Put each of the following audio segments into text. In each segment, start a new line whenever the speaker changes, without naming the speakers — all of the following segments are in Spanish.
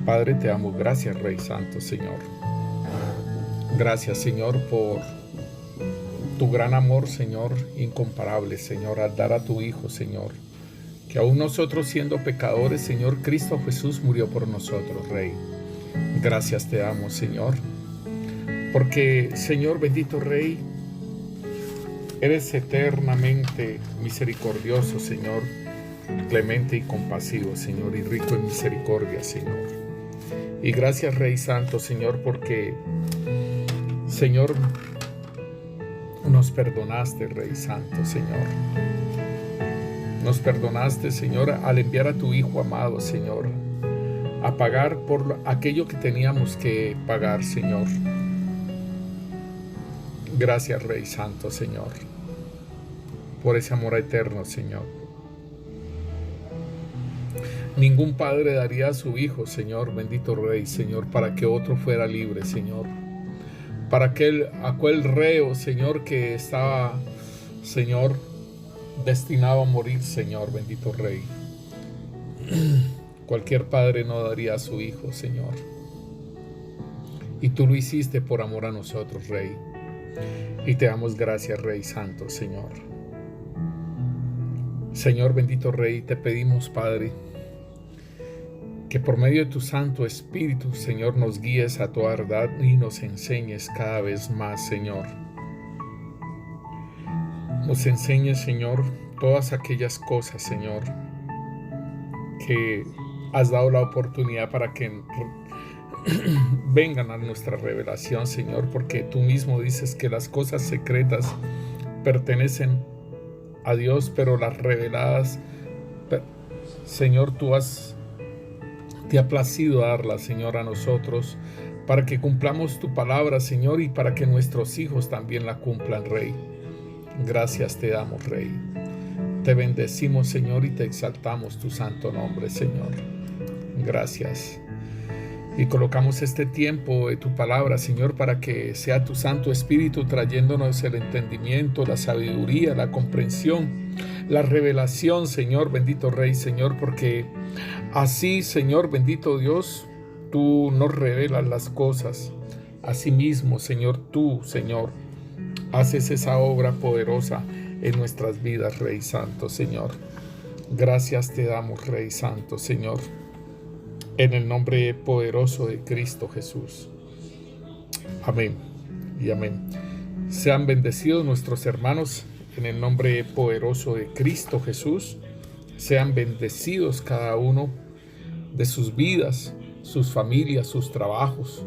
Padre, te damos gracias, Rey Santo, Señor. Gracias, Señor, por tu gran amor, Señor, incomparable, Señor, al dar a tu Hijo, Señor. Que aún nosotros siendo pecadores, Señor, Cristo Jesús murió por nosotros, Rey. Gracias te damos, Señor. Porque, Señor, bendito Rey, eres eternamente misericordioso, Señor, clemente y compasivo, Señor, y rico en misericordia, Señor. Y gracias, Rey Santo, Señor, porque, Señor, nos perdonaste, Rey Santo, Señor. Nos perdonaste, Señor, al enviar a tu Hijo amado, Señor, a pagar por aquello que teníamos que pagar, Señor. Gracias, Rey Santo, Señor, por ese amor eterno, Señor. Ningún padre daría a su hijo, Señor, bendito Rey, Señor, para que otro fuera libre, Señor. Para aquel reo, Señor, que estaba, Señor, destinado a morir, Señor, bendito Rey. Cualquier padre no daría a su hijo, Señor. Y tú lo hiciste por amor a nosotros, Rey. Y te damos gracias, Rey Santo, Señor. Señor, bendito Rey, te pedimos, Padre, que por medio de tu Santo Espíritu, Señor, nos guíes a toda verdad y nos enseñes cada vez más, Señor. Nos enseñes, Señor, todas aquellas cosas, Señor, que has dado la oportunidad para que vengan a nuestra revelación, Señor, porque tú mismo dices que las cosas secretas pertenecen a Dios, pero las reveladas, Señor, te ha placido darlas, Señor, a nosotros, para que cumplamos tu palabra, Señor, y para que nuestros hijos también la cumplan, Rey. Gracias te damos, Rey. Te bendecimos, Señor, y te exaltamos tu santo nombre, Señor. Gracias. Y colocamos este tiempo de tu palabra, Señor, para que sea tu Santo Espíritu trayéndonos el entendimiento, la sabiduría, la comprensión, la revelación, Señor, bendito Rey, Señor, porque así, Señor, bendito Dios, tú nos revelas las cosas. Asimismo, Señor, tú, Señor, haces esa obra poderosa en nuestras vidas, Rey Santo, Señor. Gracias te damos, Rey Santo, Señor, en el nombre poderoso de Cristo Jesús. Amén y amén. Sean bendecidos nuestros hermanos en el nombre poderoso de Cristo Jesús. Sean bendecidos cada uno de sus vidas, sus familias, sus trabajos.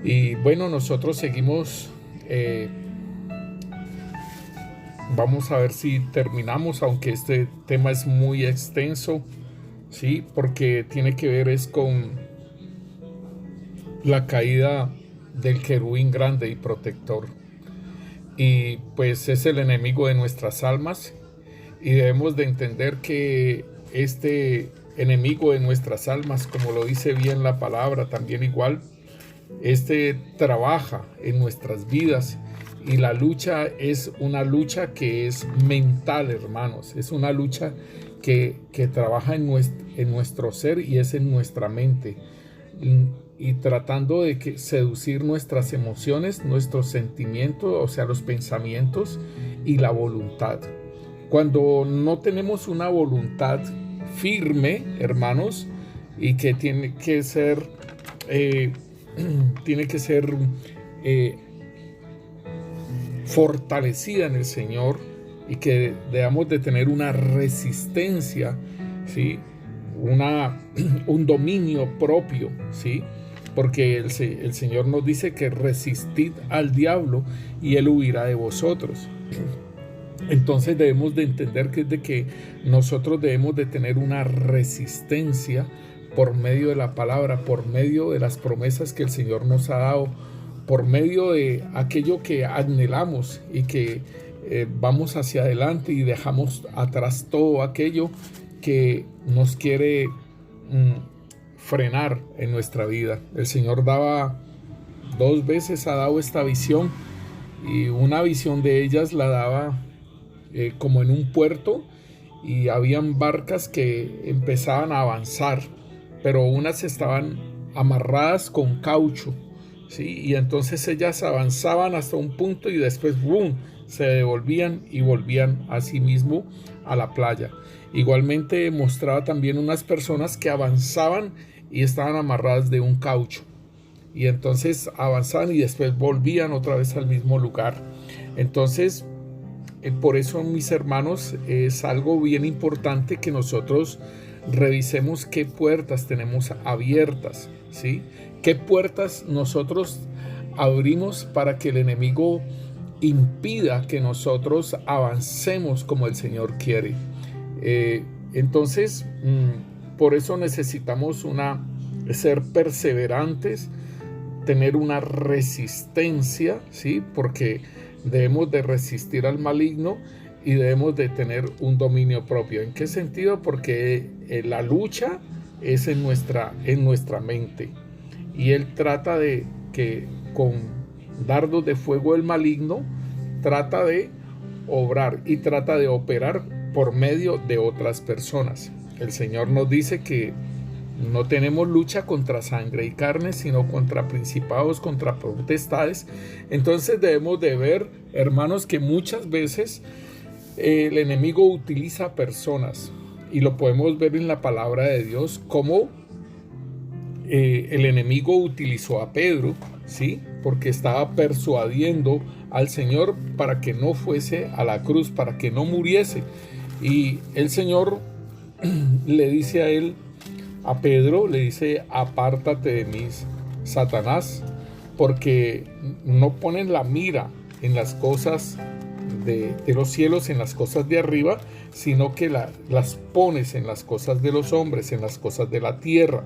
Y bueno, nosotros seguimos. Vamos a ver si terminamos, aunque este tema es muy extenso, sí, porque tiene que ver es con la caída del querubín grande y protector. Y pues es el enemigo de nuestras almas. Y debemos de entender que este enemigo de nuestras almas, como lo dice bien la palabra, también igual, trabaja en nuestras vidas. Y la lucha es una lucha que es mental, hermanos. Es una lucha que trabaja en nuestro ser y es en nuestra mente. Y tratando de seducir nuestras emociones, nuestros sentimientos, o sea, los pensamientos y la voluntad. Cuando no tenemos una voluntad firme, hermanos, y que tiene que ser fortalecida en el Señor, y que debamos de tener una resistencia, ¿sí? Un dominio propio, ¿sí? Porque el Señor nos dice que resistid al diablo y él huirá de vosotros. Entonces debemos de entender que nosotros debemos de tener una resistencia por medio de la palabra, por medio de las promesas que el Señor nos ha dado, por medio de aquello que anhelamos y que vamos hacia adelante y dejamos atrás todo aquello que nos quiere frenar en nuestra vida. El Señor dos veces ha dado esta visión, y una visión de ellas la daba como en un puerto, y habían barcas que empezaban a avanzar, pero unas estaban amarradas con caucho, ¿sí? Y entonces ellas avanzaban hasta un punto y después ¡boom!, se devolvían y volvían a sí mismo a la playa. Igualmente mostraba también unas personas que avanzaban y estaban amarradas de un caucho, y entonces avanzaban y después volvían otra vez al mismo lugar. Entonces, por eso, mis hermanos, es algo bien importante que nosotros revisemos qué puertas tenemos abiertas, ¿sí? Qué puertas nosotros abrimos para que el enemigo impida que nosotros avancemos como el Señor quiere. Entonces, por eso necesitamos ser perseverantes, tener una resistencia, ¿sí? Porque debemos de resistir al maligno y debemos de tener un dominio propio. ¿En qué sentido? Porque la lucha es en nuestra mente, y él trata de que con dardos de fuego del maligno trata de obrar y trata de operar por medio de otras personas. El Señor nos dice que no tenemos lucha contra sangre y carne, sino contra principados, contra potestades. Entonces debemos de ver, hermanos, que muchas veces el enemigo utiliza personas, y lo podemos ver en la palabra de Dios, como el enemigo utilizó a Pedro, ¿sí? Porque estaba persuadiendo al Señor para que no fuese a la cruz, para que no muriese. Y el Señor le dice a Pedro, le dice: apártate de mí, Satanás, porque no ponen la mira en las cosas de los cielos, en las cosas de arriba, sino que las pones en las cosas de los hombres, en las cosas de la tierra.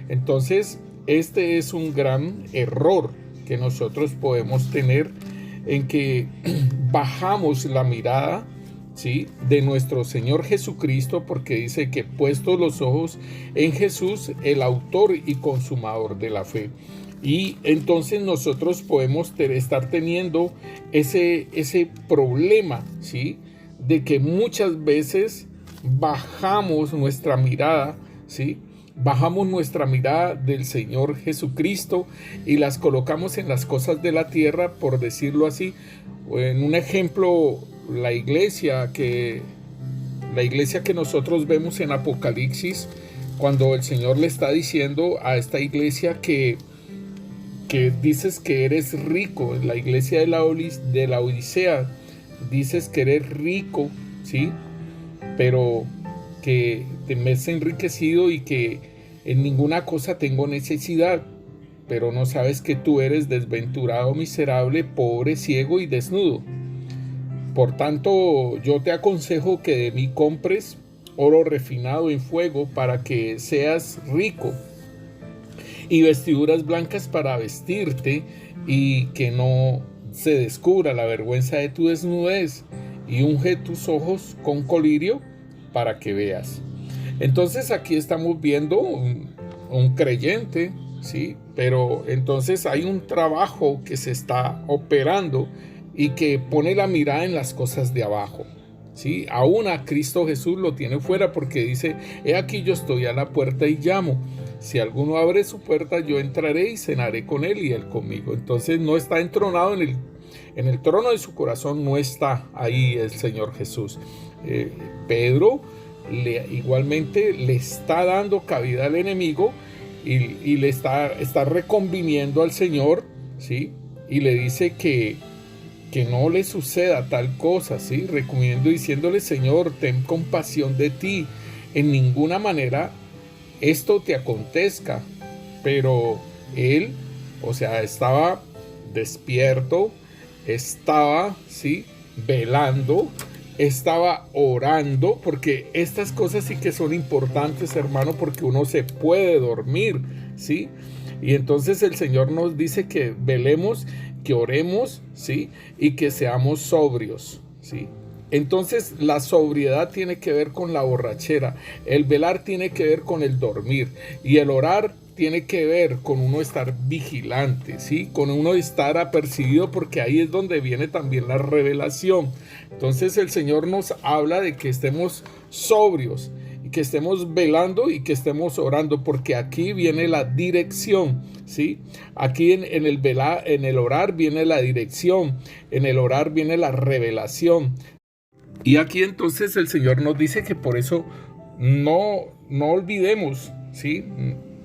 Entonces, este es un gran error que nosotros podemos tener, en que bajamos la mirada, ¿sí?, de nuestro Señor Jesucristo, porque dice que puestos los ojos en Jesús, el autor y consumador de la fe. Y entonces nosotros podemos estar teniendo ese problema, ¿sí?, de que muchas veces bajamos nuestra mirada, ¿sí?, bajamos nuestra mirada del Señor Jesucristo y las colocamos en las cosas de la tierra, por decirlo así. En un ejemplo, la iglesia que nosotros vemos en Apocalipsis, cuando el Señor le está diciendo a esta iglesia que dices que eres rico, en la iglesia de la Odisea, dices que eres rico, ¿sí?, pero que te me has enriquecido y que en ninguna cosa tengo necesidad, pero no sabes que tú eres desventurado, miserable, pobre, ciego y desnudo. Por tanto, yo te aconsejo que de mí compres oro refinado en fuego para que seas rico, y vestiduras blancas para vestirte, y que no se descubra la vergüenza de tu desnudez, y unge tus ojos con colirio para que veas. Entonces aquí estamos viendo un creyente, ¿sí? Pero entonces hay un trabajo que se está operando y que pone la mirada en las cosas de abajo, ¿sí? Aún a Cristo Jesús lo tiene fuera, porque dice: he aquí yo estoy a la puerta y llamo. Si alguno abre su puerta, yo entraré y cenaré con él y él conmigo. Entonces no está entronado en el trono de su corazón, no está ahí el Señor Jesús. Pedro igualmente le está dando cabida al enemigo y le está reconviniendo al Señor, ¿sí? Y le dice que no le suceda tal cosa, ¿sí? Reconviniendo, diciéndole: Señor, ten compasión de ti, en ninguna manera esto te acontezca. Pero él, o sea, estaba despierto, estaba, ¿sí?, velando, estaba orando, porque estas cosas sí que son importantes, hermano, porque uno se puede dormir, ¿sí? Y entonces el Señor nos dice que velemos, que oremos, ¿sí?, y que seamos sobrios, ¿sí? Entonces la sobriedad tiene que ver con la borrachera, el velar tiene que ver con el dormir, y el orar tiene que ver con uno estar vigilante, ¿sí?, con uno estar apercibido, porque ahí es donde viene también la revelación. Entonces el Señor nos habla de que estemos sobrios, y que estemos velando y que estemos orando, porque aquí viene la dirección, ¿sí? Aquí en el orar viene la dirección, en el orar viene la revelación. Y aquí entonces el Señor nos dice que por eso no olvidemos, ¿sí?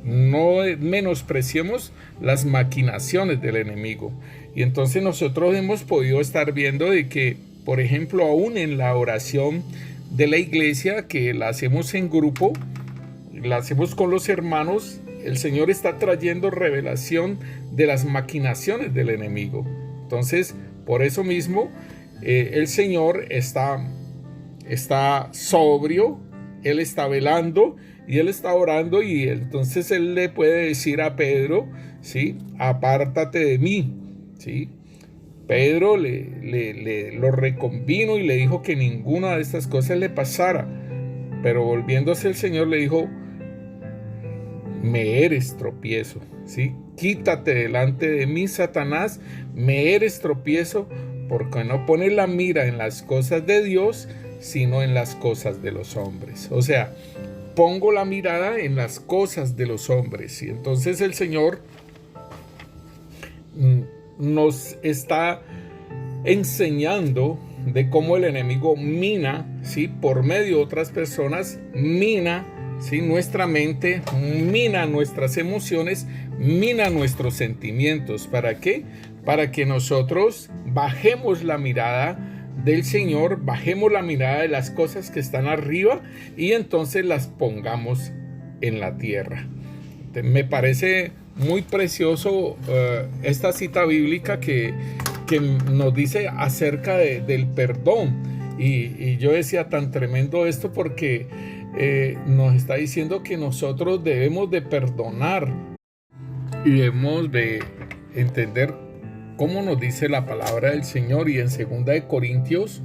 No menospreciemos las maquinaciones del enemigo. Y entonces nosotros hemos podido estar viendo de que, por ejemplo, aún en la oración de la iglesia, que la hacemos en grupo, la hacemos con los hermanos, el Señor está trayendo revelación de las maquinaciones del enemigo. Entonces, por eso mismo, el Señor está sobrio, Él está velando y Él está orando, y entonces Él le puede decir a Pedro, ¿sí? Apártate de mí, ¿sí? Pedro lo reconvino y le dijo que ninguna de estas cosas le pasara, pero volviéndose el Señor le dijo: me eres tropiezo, ¿sí? Quítate delante de mí, Satanás, me eres tropiezo, porque no pones la mira en las cosas de Dios, sino en las cosas de los hombres. O sea, pongo la mirada en las cosas de los hombres. Y entonces el Señor nos está enseñando de cómo el enemigo mina, ¿sí? Por medio de otras personas, mina, ¿sí? Nuestra mente, mina nuestras emociones, mina nuestros sentimientos. ¿Para qué? Para que nosotros bajemos la mirada del Señor, bajemos la mirada de las cosas que están arriba y entonces las pongamos en la tierra. Me parece muy precioso esta cita bíblica que nos dice acerca del perdón. Y yo decía, tan tremendo esto, porque nos está diciendo que nosotros debemos de perdonar y debemos de entender cómo nos dice la palabra del Señor. Y en 2 Corintios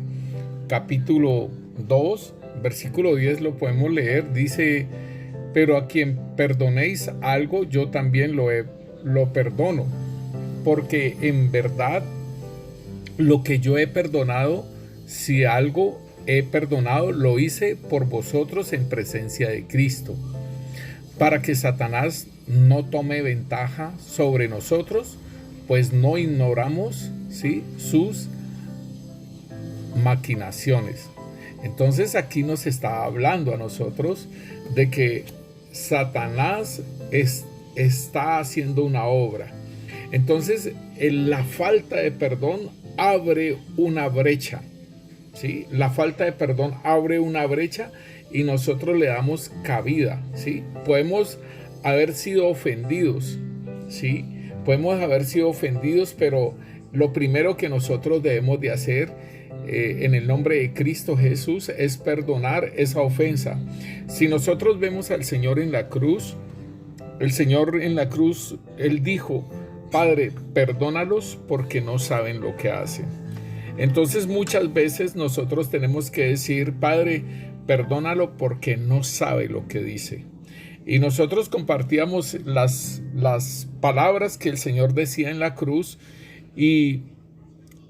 capítulo 2 versículo 10 lo podemos leer. Dice: pero a quien perdonéis algo, yo también lo perdono, porque en verdad lo que yo he perdonado, si algo he perdonado, lo hice por vosotros en presencia de Cristo, para que Satanás no tome ventaja sobre nosotros, pues no ignoramos, ¿sí?, sus maquinaciones. Entonces aquí nos está hablando a nosotros de que Satanás está haciendo una obra. Entonces la falta de perdón abre una brecha, ¿sí? La falta de perdón abre una brecha y nosotros le damos cabida, ¿sí? Podemos haber sido ofendidos, ¿sí? Podemos haber sido ofendidos, pero lo primero que nosotros debemos de hacer en el nombre de Cristo Jesús es perdonar esa ofensa. Si nosotros vemos al Señor en la cruz, el Señor en la cruz, Él dijo: Padre, perdónalos porque no saben lo que hacen. Entonces muchas veces nosotros tenemos que decir: Padre, perdónalo porque no sabe lo que dice. Y nosotros compartíamos las palabras que el Señor decía en la cruz, y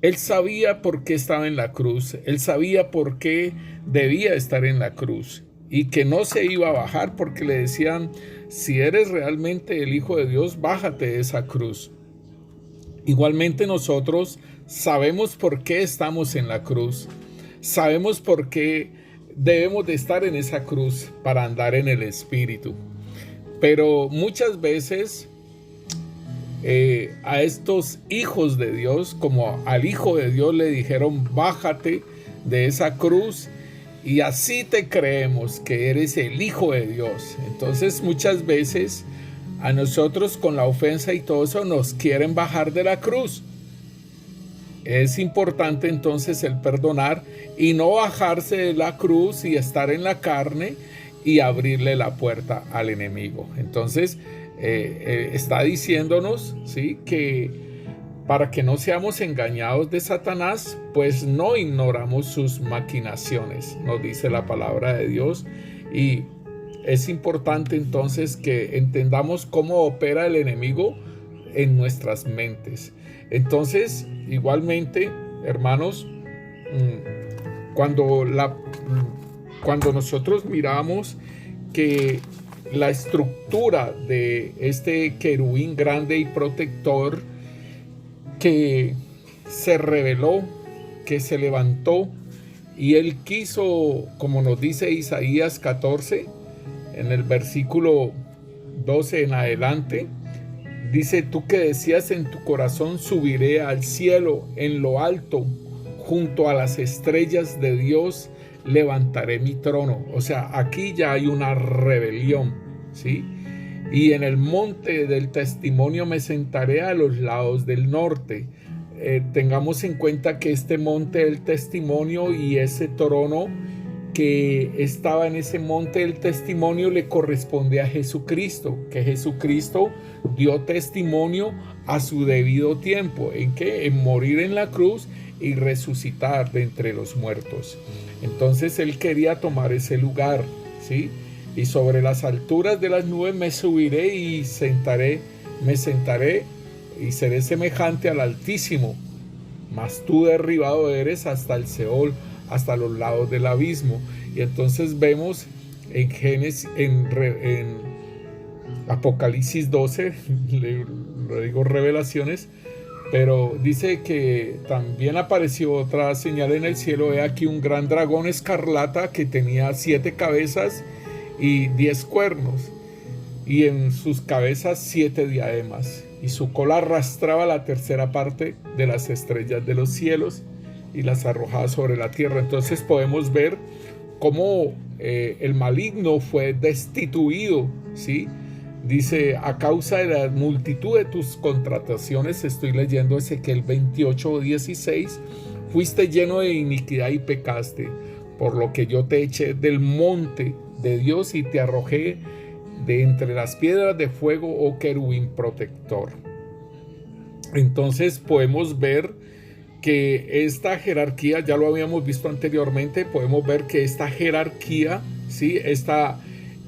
Él sabía por qué estaba en la cruz, Él sabía por qué debía estar en la cruz y que no se iba a bajar, porque le decían: si eres realmente el Hijo de Dios, bájate de esa cruz. Igualmente nosotros sabemos por qué estamos en la cruz, sabemos por qué debemos de estar en esa cruz para andar en el Espíritu. Pero muchas veces a estos hijos de Dios, como al Hijo de Dios, le dijeron: bájate de esa cruz, y así te creemos que eres el Hijo de Dios. Entonces muchas veces a nosotros, con la ofensa y todo eso, nos quieren bajar de la cruz. Es importante entonces el perdonar y no bajarse de la cruz y estar en la carne y abrirle la puerta al enemigo. Entonces está diciéndonos, ¿sí?, que para que no seamos engañados de Satanás, pues no ignoramos sus maquinaciones, nos dice la palabra de Dios. Y es importante entonces que entendamos cómo opera el enemigo en nuestras mentes. Entonces, igualmente, hermanos, cuando cuando nosotros miramos que la estructura de este querubín grande y protector que se reveló, que se levantó, y él quiso, como nos dice Isaías 14, en el versículo 12 en adelante, dice: tú que decías en tu corazón, subiré al cielo, en lo alto, junto a las estrellas de Dios, levantaré mi trono. O sea, aquí ya hay una rebelión, ¿sí? Y en el monte del testimonio me sentaré a los lados del norte. Tengamos en cuenta que este monte del testimonio y ese trono que estaba en ese monte del testimonio le corresponde a Jesucristo, que Jesucristo dio testimonio a su debido tiempo. ¿En qué? En morir en la cruz y resucitar de entre los muertos. Entonces él quería tomar ese lugar, ¿sí? Y sobre las alturas de las nubes me subiré y me sentaré y seré semejante al Altísimo, mas tú derribado eres hasta el Seol, hasta los lados del abismo. Y entonces vemos en en Apocalipsis 12, le digo revelaciones, pero dice que también apareció otra señal en el cielo: he aquí un gran dragón escarlata que tenía 7 cabezas y 10 cuernos, y en sus cabezas 7 diademas, y su cola arrastraba la tercera parte de las estrellas de los cielos y las arrojaba sobre la tierra. Entonces podemos ver cómo el maligno fue destituido, ¿sí? Dice: a causa de la multitud de tus contrataciones, estoy leyendo Ezequiel 28:16, fuiste lleno de iniquidad y pecaste, por lo que yo te eché del monte de Dios y te arrojé de entre las piedras de fuego, oh querubín protector. Entonces podemos ver que esta jerarquía, ya lo habíamos visto anteriormente, podemos ver que esta jerarquía, ¿sí?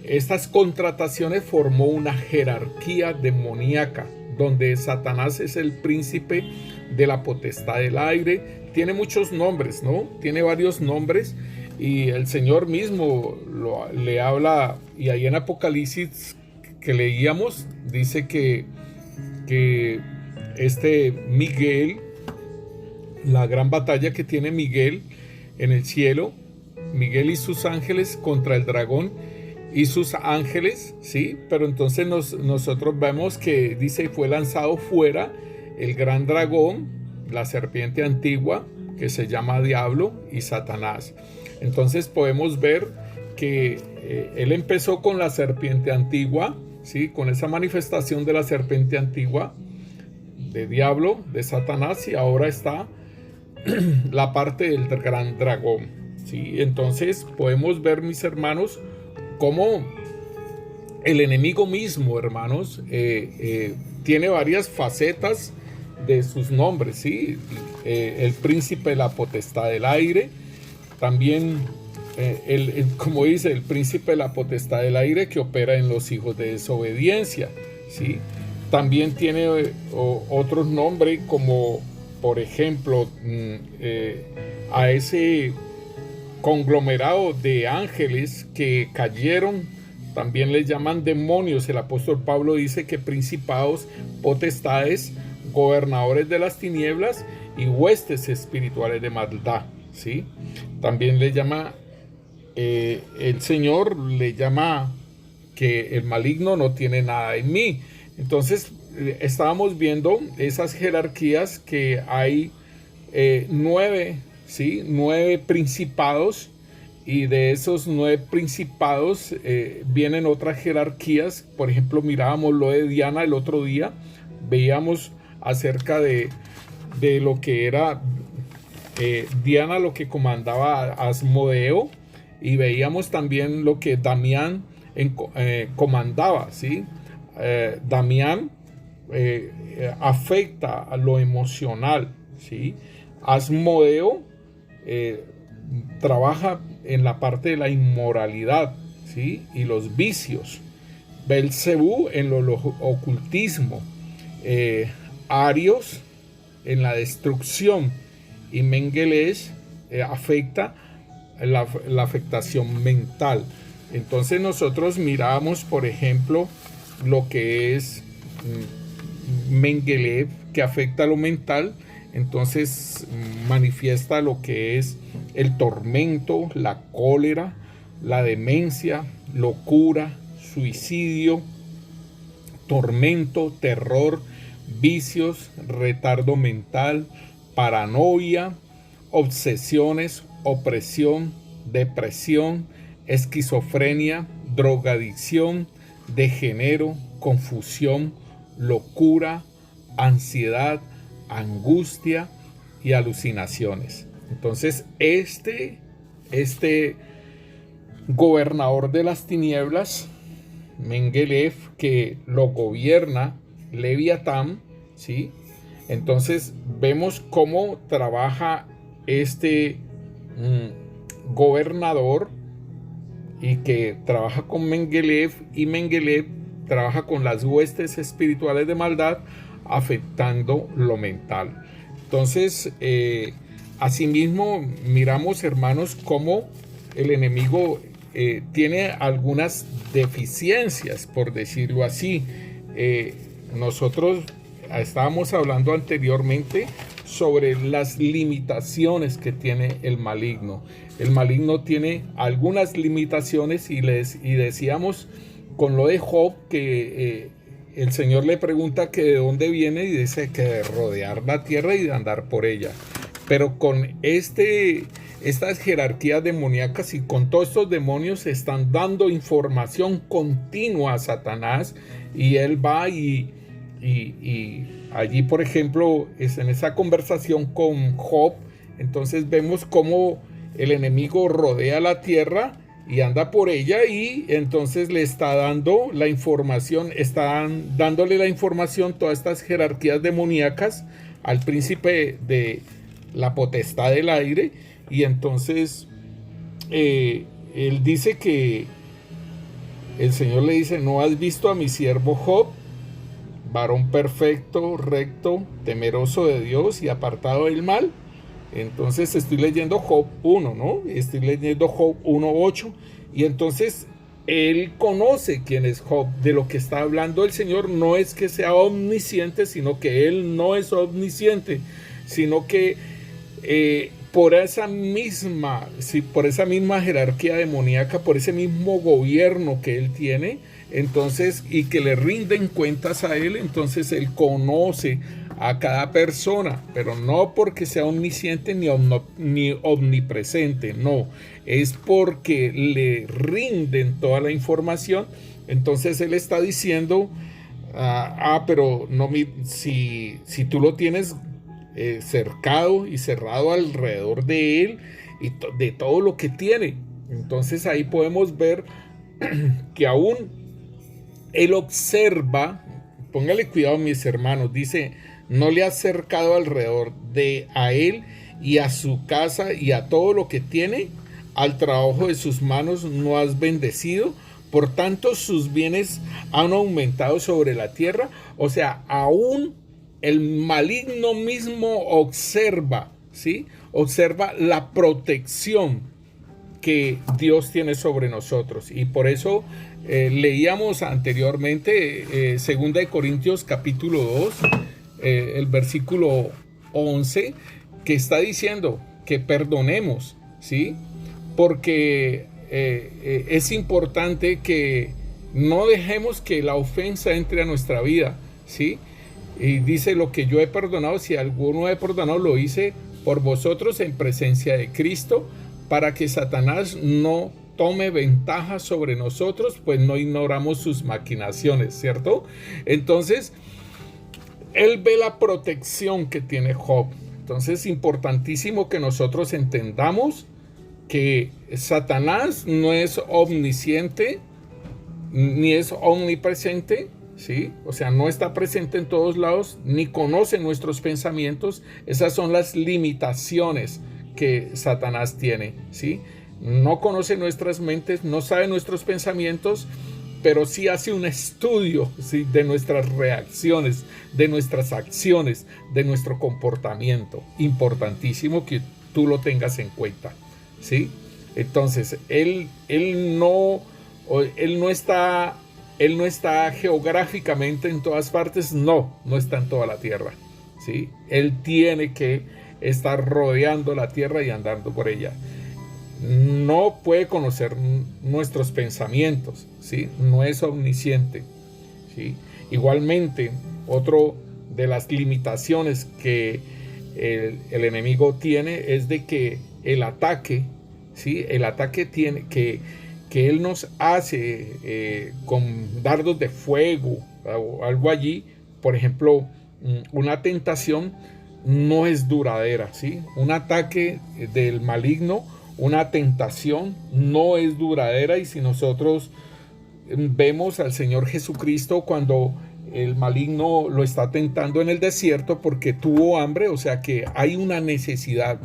Estas contrataciones formó una jerarquía demoníaca, donde Satanás es el príncipe de la potestad del aire. Tiene muchos nombres, ¿no? Tiene varios nombres, y el Señor mismo le habla, y ahí en Apocalipsis que leíamos, dice que este Miguel, la gran batalla que tiene Miguel en el cielo, Miguel y sus ángeles contra el dragón y sus ángeles, ¿sí? Pero entonces nosotros vemos que dice: fue lanzado fuera el gran dragón, la serpiente antigua, que se llama Diablo y Satanás. Entonces podemos ver que él empezó con la serpiente antigua, ¿sí? Con esa manifestación de la serpiente antigua, de Diablo, de Satanás, y ahora está la parte del gran dragón, ¿sí? Entonces podemos ver, mis hermanos, cómo el enemigo mismo, hermanos, tiene varias facetas de sus nombres, ¿sí? El príncipe de la potestad del aire, también como dice, el príncipe de la potestad del aire que opera en los hijos de desobediencia, ¿sí? También tiene otros nombres, como por ejemplo a ese conglomerado de ángeles que cayeron, también les llaman demonios. El apóstol Pablo dice que principados, potestades, gobernadores de las tinieblas y huestes espirituales de maldad, ¿sí? También le llama, el Señor le llama que el maligno no tiene nada en mí. Entonces estábamos viendo esas jerarquías, que hay 9, ¿sí? 9 principados, y de esos 9 principados vienen otras jerarquías. Por ejemplo, mirábamos lo de Diana el otro día, veíamos acerca de lo que era Diana, lo que comandaba Asmodeo, y veíamos también lo que Damián comandaba, ¿sí? Damián afecta a lo emocional, ¿sí? Asmodeo trabaja en la parte de la inmoralidad, ¿sí? Y los vicios. Belcebú en lo ocultismo, Arios en la destrucción, y Menguelés afecta la afectación mental. Entonces nosotros miramos, por ejemplo, lo que es Mengelev, que afecta lo mental. Entonces manifiesta lo que es el tormento, la cólera, la demencia, locura, suicidio, tormento, terror, vicios, retardo mental, paranoia, obsesiones, opresión, depresión, esquizofrenia, drogadicción, degenero, confusión, locura, ansiedad, angustia y alucinaciones. Entonces este gobernador de las tinieblas, Mengelev, que lo gobierna Leviatán, ¿sí? Entonces vemos cómo trabaja este gobernador, y que trabaja con Mengelev, y Mengelev trabaja con las huestes espirituales de maldad, afectando lo mental. Entonces, asimismo, miramos, hermanos, cómo el enemigo tiene algunas deficiencias, por decirlo así. Nosotros estábamos hablando anteriormente sobre las limitaciones que tiene el maligno. El maligno tiene algunas limitaciones, y decíamos con lo de Job que el Señor le pregunta que de dónde viene, y dice que de rodear la tierra y de andar por ella. Pero con estas jerarquías demoníacas y con todos estos demonios están dando información continua a Satanás, y él va y allí, por ejemplo, en esa conversación con Job, entonces vemos cómo el enemigo rodea la tierra y anda por ella, y entonces le está dando la información, están dándole la información todas estas jerarquías demoníacas al príncipe de la potestad del aire. Y entonces él dice que el Señor le dice: ¿no has visto a mi siervo Job, varón perfecto, recto, temeroso de Dios y apartado del mal? Entonces estoy leyendo Job 1, ¿no? Estoy leyendo Job 1:8, y entonces él conoce quién es Job. De lo que está hablando el Señor no es que sea omnisciente, sino que él no es omnisciente, sino que por esa misma jerarquía demoníaca, por ese mismo gobierno que él tiene, entonces, y que le rinden cuentas a él, entonces él conoce a cada persona, pero no porque sea omnisciente ni omnipresente, no, es porque le rinden toda la información. Entonces él está diciendo: pero no, si tú lo tienes cercado y cerrado alrededor de él y de todo lo que tiene, entonces ahí podemos ver que aún él observa. Póngale cuidado, mis hermanos, dice: no le has cercado alrededor de a él y a su casa y a todo lo que tiene, al trabajo de sus manos no has bendecido, por tanto sus bienes han aumentado sobre la tierra. O sea, aún el maligno mismo observa, ¿sí? Observa la protección que Dios tiene sobre nosotros. Y por eso leíamos anteriormente 2 Corintios capítulo 2, el versículo 11, que está diciendo que perdonemos, ¿sí? Porque es importante que no dejemos que la ofensa entre a nuestra vida, ¿sí? Y dice: lo que yo he perdonado, si alguno he perdonado, lo hice por vosotros en presencia de Cristo, para que Satanás no tome ventaja sobre nosotros, pues no ignoramos sus maquinaciones, ¿cierto? Entonces, él ve la protección que tiene Job. Entonces es importantísimo que nosotros entendamos que Satanás no es omnisciente ni es omnipresente, ¿sí? O sea, no está presente en todos lados, ni conoce nuestros pensamientos. Esas son las limitaciones que Satanás tiene, ¿sí? No conoce nuestras mentes, no sabe nuestros pensamientos, pero sí hace un estudio, ¿sí?, de nuestras reacciones, de nuestras acciones, de nuestro comportamiento. Importantísimo que tú lo tengas en cuenta, ¿sí? Entonces, él no está, él no está geográficamente en todas partes, no está en toda la tierra, ¿sí? Él tiene que estar rodeando la tierra y andando por ella. No puede conocer nuestros pensamientos, ¿sí? No es omnisciente, ¿sí? Igualmente, otro de las limitaciones que el enemigo tiene es de que el ataque, ¿sí? El ataque tiene que él nos hace con dardos de fuego o algo allí, por ejemplo, una tentación no es duradera, ¿sí? Un ataque del maligno, una tentación no es duradera, y si nosotros vemos al Señor Jesucristo cuando el maligno lo está tentando en el desierto porque tuvo hambre, o sea que hay una necesidad,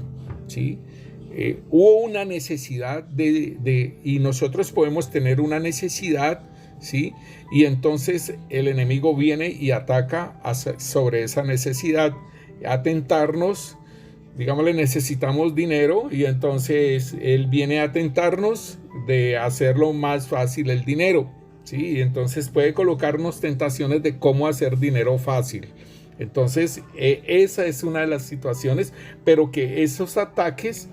¿sí? Hubo una necesidad y nosotros podemos tener una necesidad, ¿sí? Y entonces el enemigo viene y ataca sobre esa necesidad, a tentarnos. Digámosle, necesitamos dinero, y entonces él viene a tentarnos de hacerlo más fácil el dinero, ¿sí? Y entonces puede colocarnos tentaciones de cómo hacer dinero fácil. Entonces esa es una de las situaciones, pero que esos ataques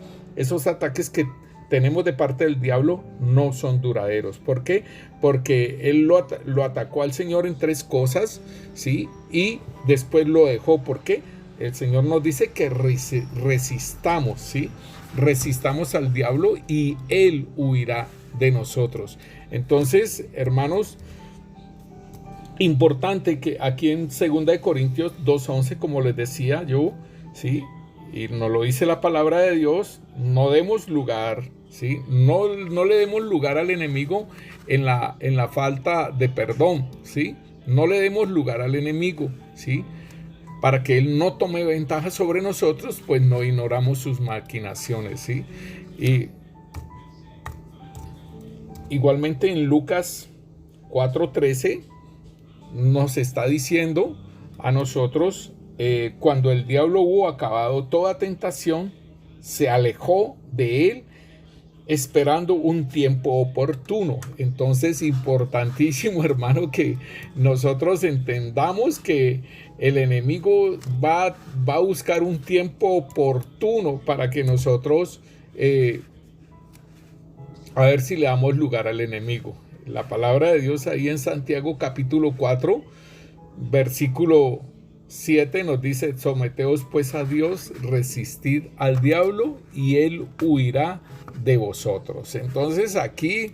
que tenemos de parte del diablo no son duraderos. ¿Por qué? Porque él lo atacó al Señor en 3 cosas, ¿sí? Y después lo dejó. ¿Por qué? El Señor nos dice que resistamos, ¿sí? Resistamos al diablo y él huirá de nosotros. Entonces, hermanos, importante que aquí en 2 Corintios 2:11, como les decía yo, ¿sí? Y nos lo dice la palabra de Dios, no demos lugar, ¿sí? No le demos lugar al enemigo en la falta de perdón, ¿sí? No le demos lugar al enemigo, ¿sí? Para que él no tome ventaja sobre nosotros, pues no ignoramos sus maquinaciones, ¿sí? Y igualmente en Lucas 4:13 nos está diciendo a nosotros, cuando el diablo hubo acabado toda tentación, se alejó de él esperando un tiempo oportuno. Entonces, importantísimo, hermano, que nosotros entendamos que el enemigo va a buscar un tiempo oportuno para que nosotros a ver si le damos lugar al enemigo. La palabra de Dios ahí en Santiago capítulo 4, versículo 7 nos dice: someteos pues a Dios, resistid al diablo y él huirá de vosotros. Entonces aquí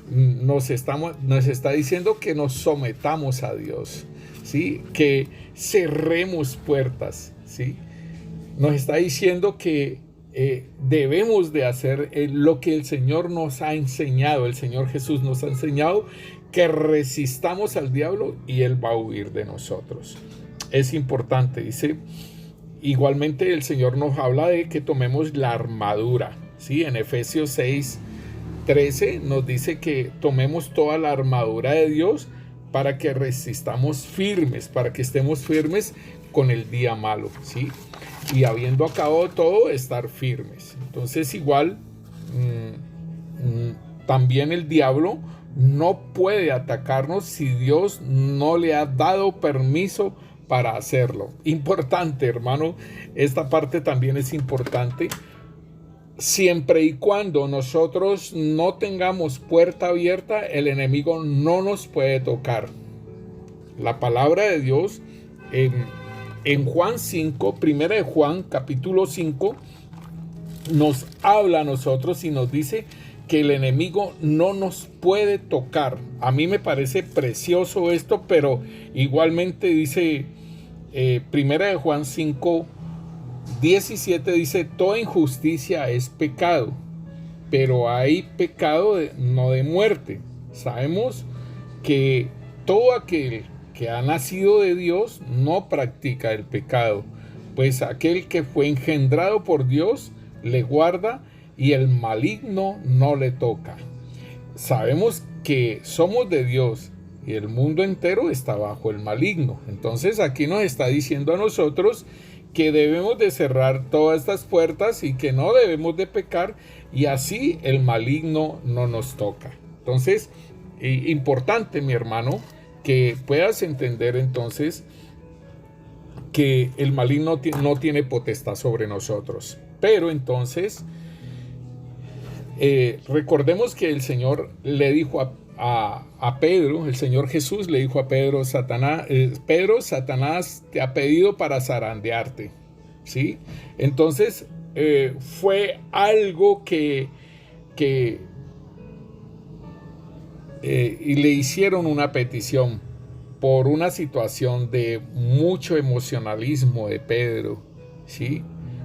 nos está diciendo que nos sometamos a Dios, ¿sí? Que cerremos puertas, ¿sí? Nos está diciendo que debemos de hacer lo que el Señor nos ha enseñado. El Señor Jesús nos ha enseñado que resistamos al diablo y él va a huir de nosotros. Es importante, dice. Igualmente el Señor nos habla de que tomemos la armadura, ¿sí? En Efesios 6:13 nos dice que tomemos toda la armadura de Dios para que resistamos firmes, para que estemos firmes con el día malo, ¿sí? Y habiendo acabado todo, estar firmes. Entonces igual también el diablo no puede atacarnos si Dios no le ha dado permiso para hacerlo. Importante, hermano, esta parte también es importante. Siempre y cuando nosotros no tengamos puerta abierta, el enemigo no nos puede tocar. La palabra de Dios en Juan 5, primera de Juan, capítulo 5, nos habla a nosotros y nos dice que el enemigo no nos puede tocar. A mí me parece precioso esto, pero igualmente dice primera de Juan 5, 17, dice: toda injusticia es pecado, pero hay pecado no de muerte. Sabemos que todo aquel que ha nacido de Dios no practica el pecado, pues aquel que fue engendrado por Dios le guarda y el maligno no le toca. Sabemos que somos de Dios y el mundo entero está bajo el maligno. Entonces aquí nos está diciendo a nosotros que debemos de cerrar todas estas puertas y que no debemos de pecar, y así el maligno no nos toca. Entonces, importante, mi hermano, que puedas entender entonces que el maligno no tiene potestad sobre nosotros. Pero entonces, recordemos que el Señor le dijo a Pedro, el Señor Jesús le dijo a Pedro, Satanás te ha pedido para zarandearte, ¿sí? Entonces, fue algo que y le hicieron una petición por una situación de mucho emocionalismo de Pedro, ¿sí?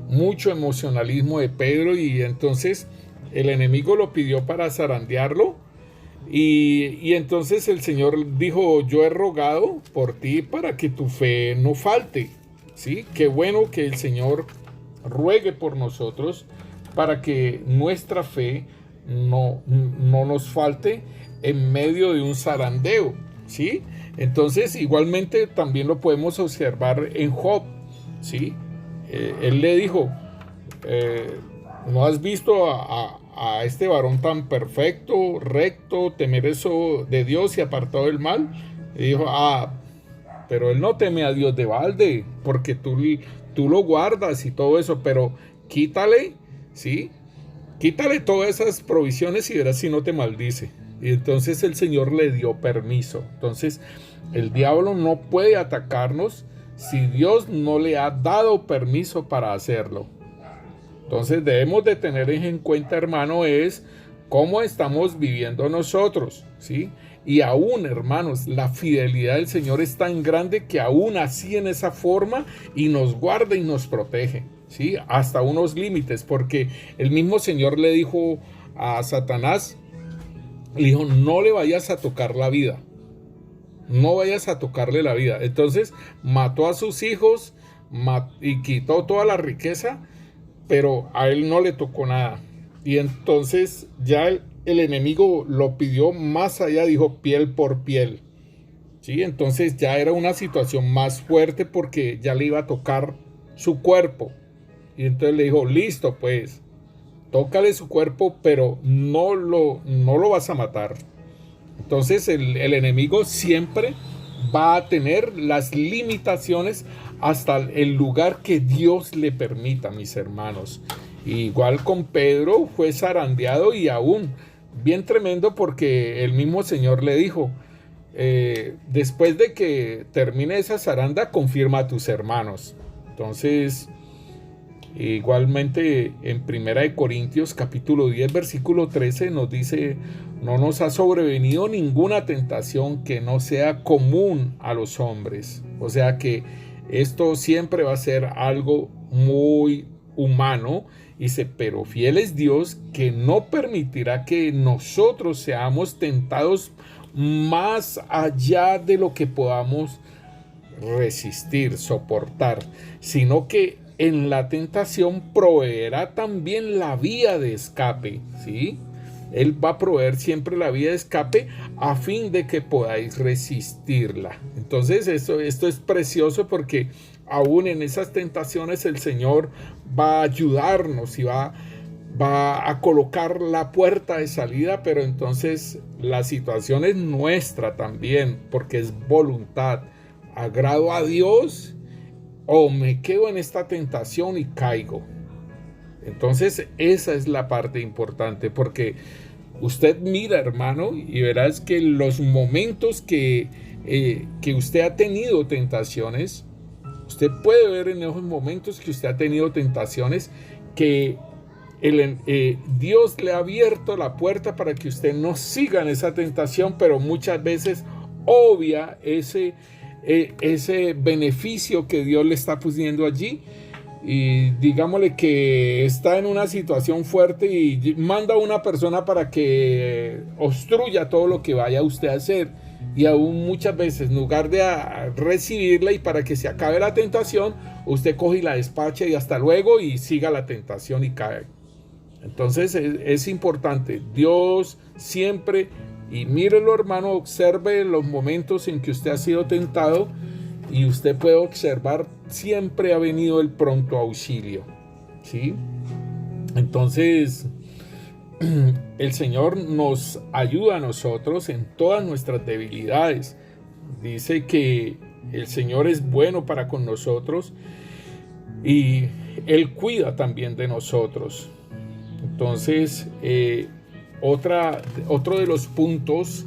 Mucho emocionalismo de Pedro, y entonces el enemigo lo pidió para zarandearlo. Y entonces el Señor dijo, yo he rogado por ti para que tu fe no falte, ¿sí? Qué bueno que el Señor ruegue por nosotros para que nuestra fe no nos falte en medio de un zarandeo, ¿sí? Entonces igualmente también lo podemos observar en Job, ¿sí? Él le dijo, ¿no has visto a este varón tan perfecto, recto, temeroso de Dios y apartado del mal? Y dijo, pero él no teme a Dios de balde, porque tú lo guardas y todo eso, pero quítale, ¿sí? Quítale todas esas provisiones y verás si no te maldice. Y entonces el Señor le dio permiso. Entonces el diablo no puede atacarnos si Dios no le ha dado permiso para hacerlo. Entonces debemos de tener en cuenta, hermano, es cómo estamos viviendo nosotros, ¿sí? Y aún, hermanos, la fidelidad del Señor es tan grande que aún así en esa forma y nos guarda y nos protege, ¿sí? Hasta unos límites, porque el mismo Señor le dijo a Satanás, le dijo, no le vayas a tocar la vida, no vayas a tocarle la vida. Entonces mató a sus hijos y quitó toda la riqueza, pero a él no le tocó nada. Y entonces ya el enemigo lo pidió más allá, dijo piel por piel, ¿sí? Entonces ya era una situación más fuerte porque ya le iba a tocar su cuerpo. Y entonces le dijo, listo, pues, tócale su cuerpo, pero no lo vas a matar. Entonces el enemigo siempre va a tener las limitaciones hasta el lugar que Dios le permita, mis hermanos. Igual con Pedro, fue zarandeado y aún bien tremendo, porque el mismo Señor le dijo, después de que termine esa zaranda, confirma a tus hermanos. Entonces, igualmente en 1 Corintios capítulo 10 versículo 13 nos dice, no nos ha sobrevenido ninguna tentación que no sea común a los hombres. O sea que esto siempre va a ser algo muy humano. Dice, pero fiel es Dios, que no permitirá que nosotros seamos tentados más allá de lo que podamos resistir, soportar, sino que en la tentación proveerá también la vía de escape, ¿sí? Él va a proveer siempre la vía de escape a fin de que podáis resistirla. Entonces esto es precioso, porque aún en esas tentaciones el Señor va a ayudarnos y va a colocar la puerta de salida, pero entonces la situación es nuestra también, porque es voluntad. ¿Agrado a Dios o me quedo en esta tentación y caigo? Entonces esa es la parte importante, porque usted mira, hermano, y verás que los momentos que usted ha tenido tentaciones, usted puede ver en esos momentos que usted ha tenido tentaciones que Dios le ha abierto la puerta para que usted no siga en esa tentación, pero muchas veces obvia ese beneficio que Dios le está poniendo allí, y digámosle que está en una situación fuerte y manda a una persona para que obstruya todo lo que vaya usted a hacer, y aún muchas veces en lugar de recibirla y para que se acabe la tentación, usted coge y la despacha y hasta luego, y siga la tentación y cae. Entonces es importante, Dios siempre, y mírelo, hermano, observe los momentos en que usted ha sido tentado, y usted puede observar siempre ha venido el pronto auxilio, ¿sí? Entonces, el Señor nos ayuda a nosotros en todas nuestras debilidades. Dice que el Señor es bueno para con nosotros y Él cuida también de nosotros. Entonces, otro de los puntos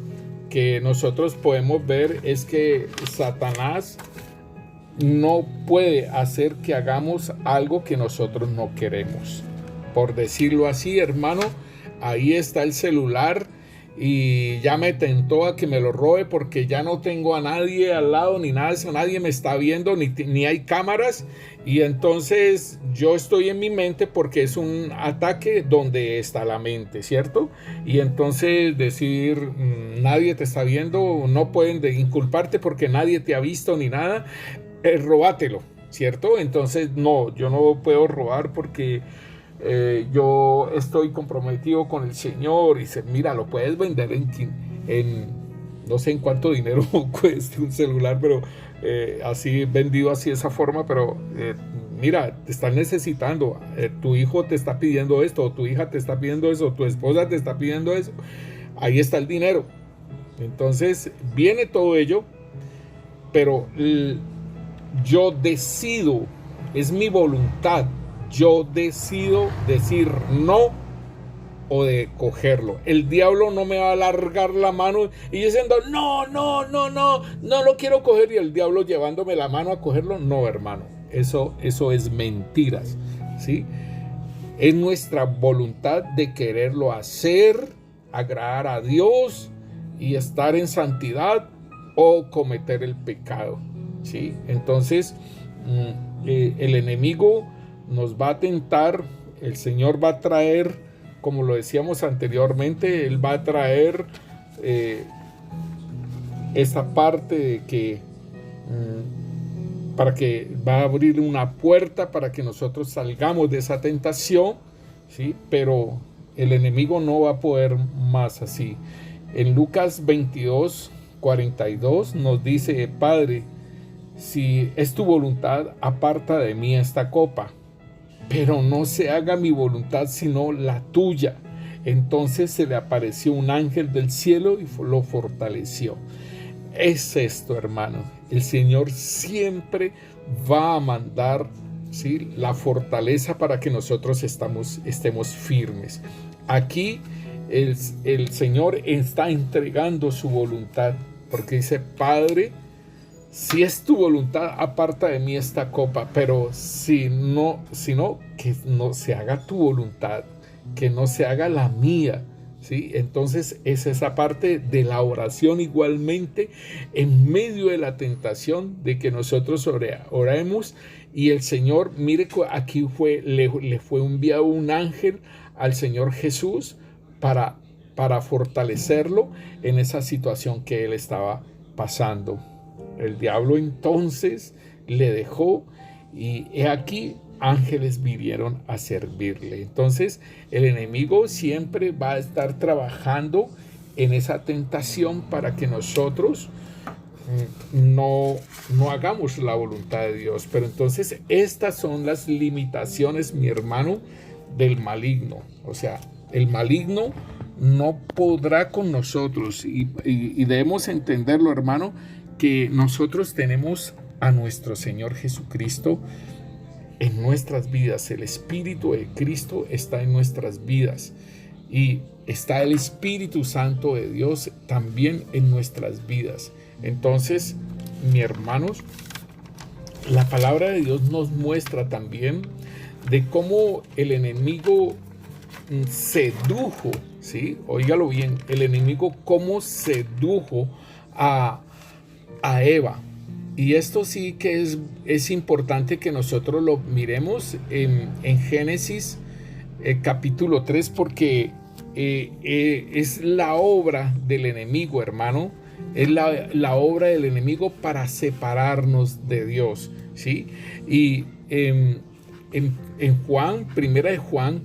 que nosotros podemos ver es que Satanás no puede hacer que hagamos algo que nosotros no queremos. Por decirlo así, hermano, ahí está el celular y ya me tentó a que me lo robe porque ya no tengo a nadie al lado ni nada de eso, nadie me está viendo, ni hay cámaras, y entonces yo estoy en mi mente porque es un ataque donde está la mente, ¿cierto? Y entonces decir nadie te está viendo, no pueden inculparte porque nadie te ha visto ni nada, róbatelo, ¿cierto? Entonces no, yo no puedo robar porque yo estoy comprometido con el Señor. Y dice, mira, lo puedes vender en no sé en cuánto dinero cuesta un celular, pero así vendido así de esa forma, pero mira, te están necesitando, tu hijo te está pidiendo esto, o tu hija te está pidiendo eso, o tu esposa te está pidiendo eso, ahí está el dinero. Entonces viene todo ello, pero yo decido, es mi voluntad, yo decido decir no o de cogerlo. El diablo no me va a alargar la mano y diciendo no lo quiero coger, y el diablo llevándome la mano a cogerlo. No, hermano, eso es mentiras, ¿sí? Es nuestra voluntad de quererlo hacer, agradar a Dios y estar en santidad, o cometer el pecado, ¿sí? Entonces el enemigo nos va a tentar, el Señor va a traer, como lo decíamos anteriormente, Él va a traer esa parte de que para que va a abrir una puerta para que nosotros salgamos de esa tentación, ¿sí? Pero el enemigo no va a poder más así. En Lucas 22:42 nos dice, Padre, si es tu voluntad, aparta de mí esta copa, pero no se haga mi voluntad sino la tuya. Entonces se le apareció un ángel del cielo y lo fortaleció. Es esto, hermano. El Señor siempre va a mandar, ¿sí?, la fortaleza para que nosotros estemos firmes. Aquí el Señor está entregando su voluntad, porque dice, Padre, si es tu voluntad, aparta de mí esta copa, pero si no, que no se haga tu voluntad, que no se haga la mía, ¿sí? Entonces es esa parte de la oración igualmente, en medio de la tentación, de que nosotros oremos, y el Señor, mire, aquí le fue enviado un ángel al Señor Jesús para fortalecerlo en esa situación que él estaba pasando. El diablo entonces le dejó, y he aquí ángeles vinieron a servirle. Entonces el enemigo siempre va a estar trabajando en esa tentación para que nosotros no hagamos la voluntad de Dios. Pero entonces estas son las limitaciones, mi hermano, del maligno. O sea, el maligno no podrá con nosotros, y debemos entenderlo, hermano, que nosotros tenemos a nuestro Señor Jesucristo en nuestras vidas. El Espíritu de Cristo está en nuestras vidas, y está el Espíritu Santo de Dios también en nuestras vidas. Entonces, mis hermanos, la palabra de Dios nos muestra también de cómo el enemigo sedujo, ¿sí? Óigalo bien, el enemigo cómo sedujo a Eva. Y esto sí que es importante que nosotros lo miremos en Génesis capítulo 3, porque es la obra del enemigo, hermano. Es la obra del enemigo para separarnos de Dios, ¿sí? Y en Juan, primera de Juan,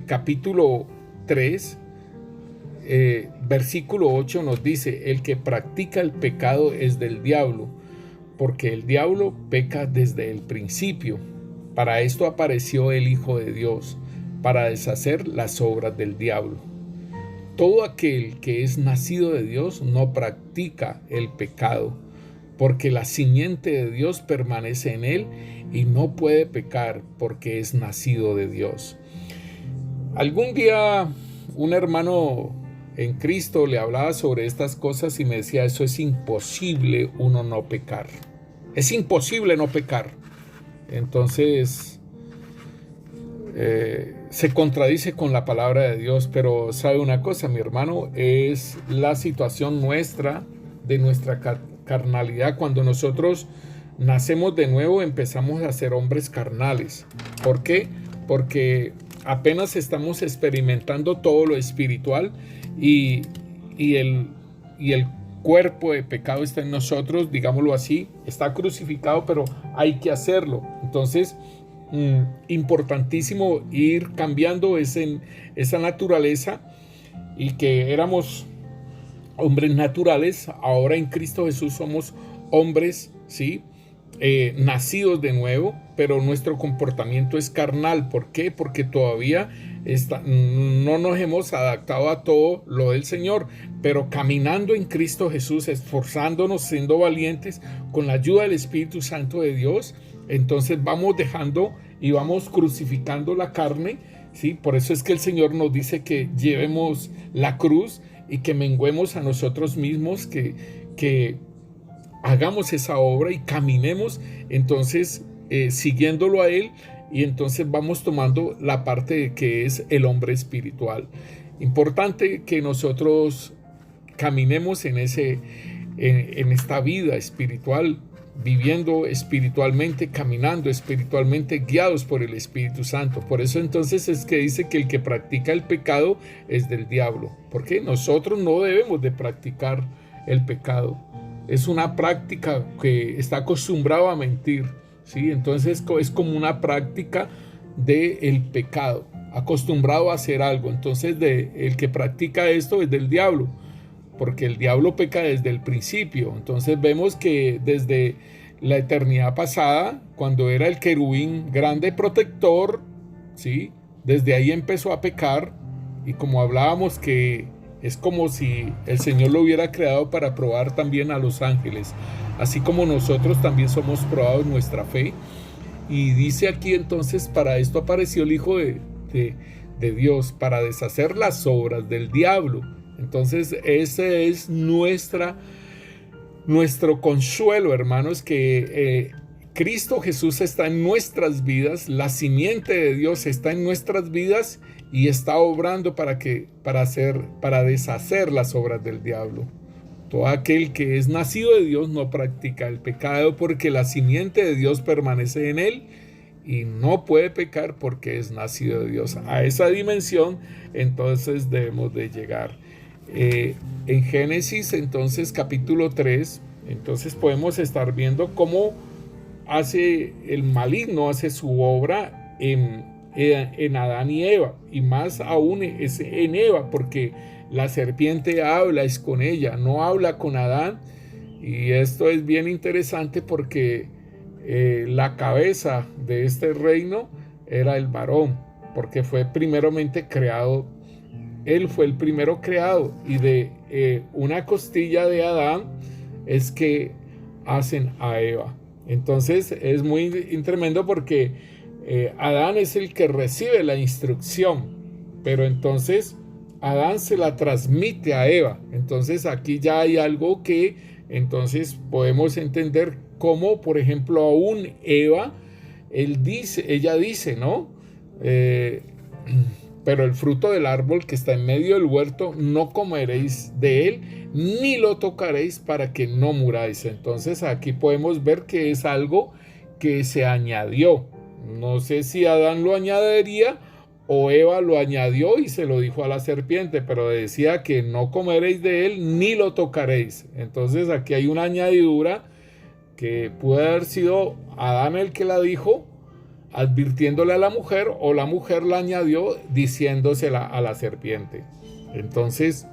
capítulo 3, versículo 8 nos dice, el que practica el pecado es del diablo, porque el diablo peca desde el principio. Para esto apareció el Hijo de Dios, para deshacer las obras del diablo. Todo aquel que es nacido de Dios no practica el pecado, porque la simiente de Dios permanece en él y no puede pecar porque es nacido de Dios. Algún día un hermano en Cristo le hablaba sobre estas cosas y me decía, eso es imposible uno no pecar. Es imposible no pecar. Entonces se contradice con la palabra de Dios, pero sabe una cosa, mi hermano, es la situación nuestra, de nuestra carnalidad. Cuando nosotros nacemos de nuevo, empezamos a ser hombres carnales. ¿Por qué? Porque apenas estamos experimentando todo lo espiritual y el cuerpo de pecado está en nosotros, digámoslo así, está crucificado, pero hay que hacerlo. Entonces, importantísimo ir cambiando esa naturaleza, y que éramos hombres naturales, ahora en Cristo Jesús somos hombres, ¿sí? Nacidos de nuevo, pero nuestro comportamiento es carnal. ¿Por qué? Porque todavía no nos hemos adaptado a todo lo del Señor, pero caminando en Cristo Jesús, esforzándonos, siendo valientes, con la ayuda del Espíritu Santo de Dios, entonces vamos dejando y vamos crucificando la carne, ¿sí? Por eso es que el Señor nos dice que llevemos la cruz y que menguemos a nosotros mismos, que hagamos esa obra y caminemos entonces siguiéndolo a Él, y entonces vamos tomando la parte que es el hombre espiritual. Importante que nosotros caminemos en esta vida espiritual, viviendo espiritualmente, caminando espiritualmente, guiados por el Espíritu Santo. Por eso entonces es que dice que el que practica el pecado es del diablo, porque nosotros no debemos de practicar el pecado. Es una práctica que está acostumbrado a mentir, ¿sí? Entonces es como una práctica del pecado, acostumbrado a hacer algo. Entonces el que practica esto es del diablo, porque el diablo peca desde el principio. Entonces vemos que desde la eternidad pasada, cuando era el querubín grande protector, ¿sí? Desde ahí empezó a pecar, y como hablábamos que es como si el Señor lo hubiera creado para probar también a los ángeles, así como nosotros también somos probados en nuestra fe. Y dice aquí entonces, para esto apareció el Hijo de Dios, para deshacer las obras del diablo. Entonces ese es nuestro consuelo, hermanos, que Cristo Jesús está en nuestras vidas, la simiente de Dios está en nuestras vidas y está obrando para deshacer las obras del diablo. Todo aquel que es nacido de Dios no practica el pecado, porque la simiente de Dios permanece en él y no puede pecar porque es nacido de Dios. A esa dimensión entonces debemos de llegar. En Génesis entonces capítulo 3, entonces podemos estar viendo cómo el maligno hace su obra en Adán y Eva, y más aún es en Eva, porque la serpiente habla es con ella, no habla con Adán. Y esto es bien interesante porque la cabeza de este reino era el varón, porque fue primeramente creado. Él fue el primero creado, y de una costilla de Adán es que hacen a Eva. Entonces es muy tremendo, porque Adán es el que recibe la instrucción, pero entonces Adán se la transmite a Eva. Entonces aquí ya hay algo que entonces podemos entender, como por ejemplo aún Eva, ella dice, ¿no? Pero el fruto del árbol que está en medio del huerto no comeréis de él, ni lo tocaréis para que no muráis. Entonces aquí podemos ver que es algo que se añadió. No sé si Adán lo añadiría o Eva lo añadió y se lo dijo a la serpiente, pero decía que no comeréis de él ni lo tocaréis. Entonces aquí hay una añadidura que puede haber sido Adán el que la dijo, advirtiéndole a la mujer, o la mujer la añadió diciéndosela a la serpiente. Entonces,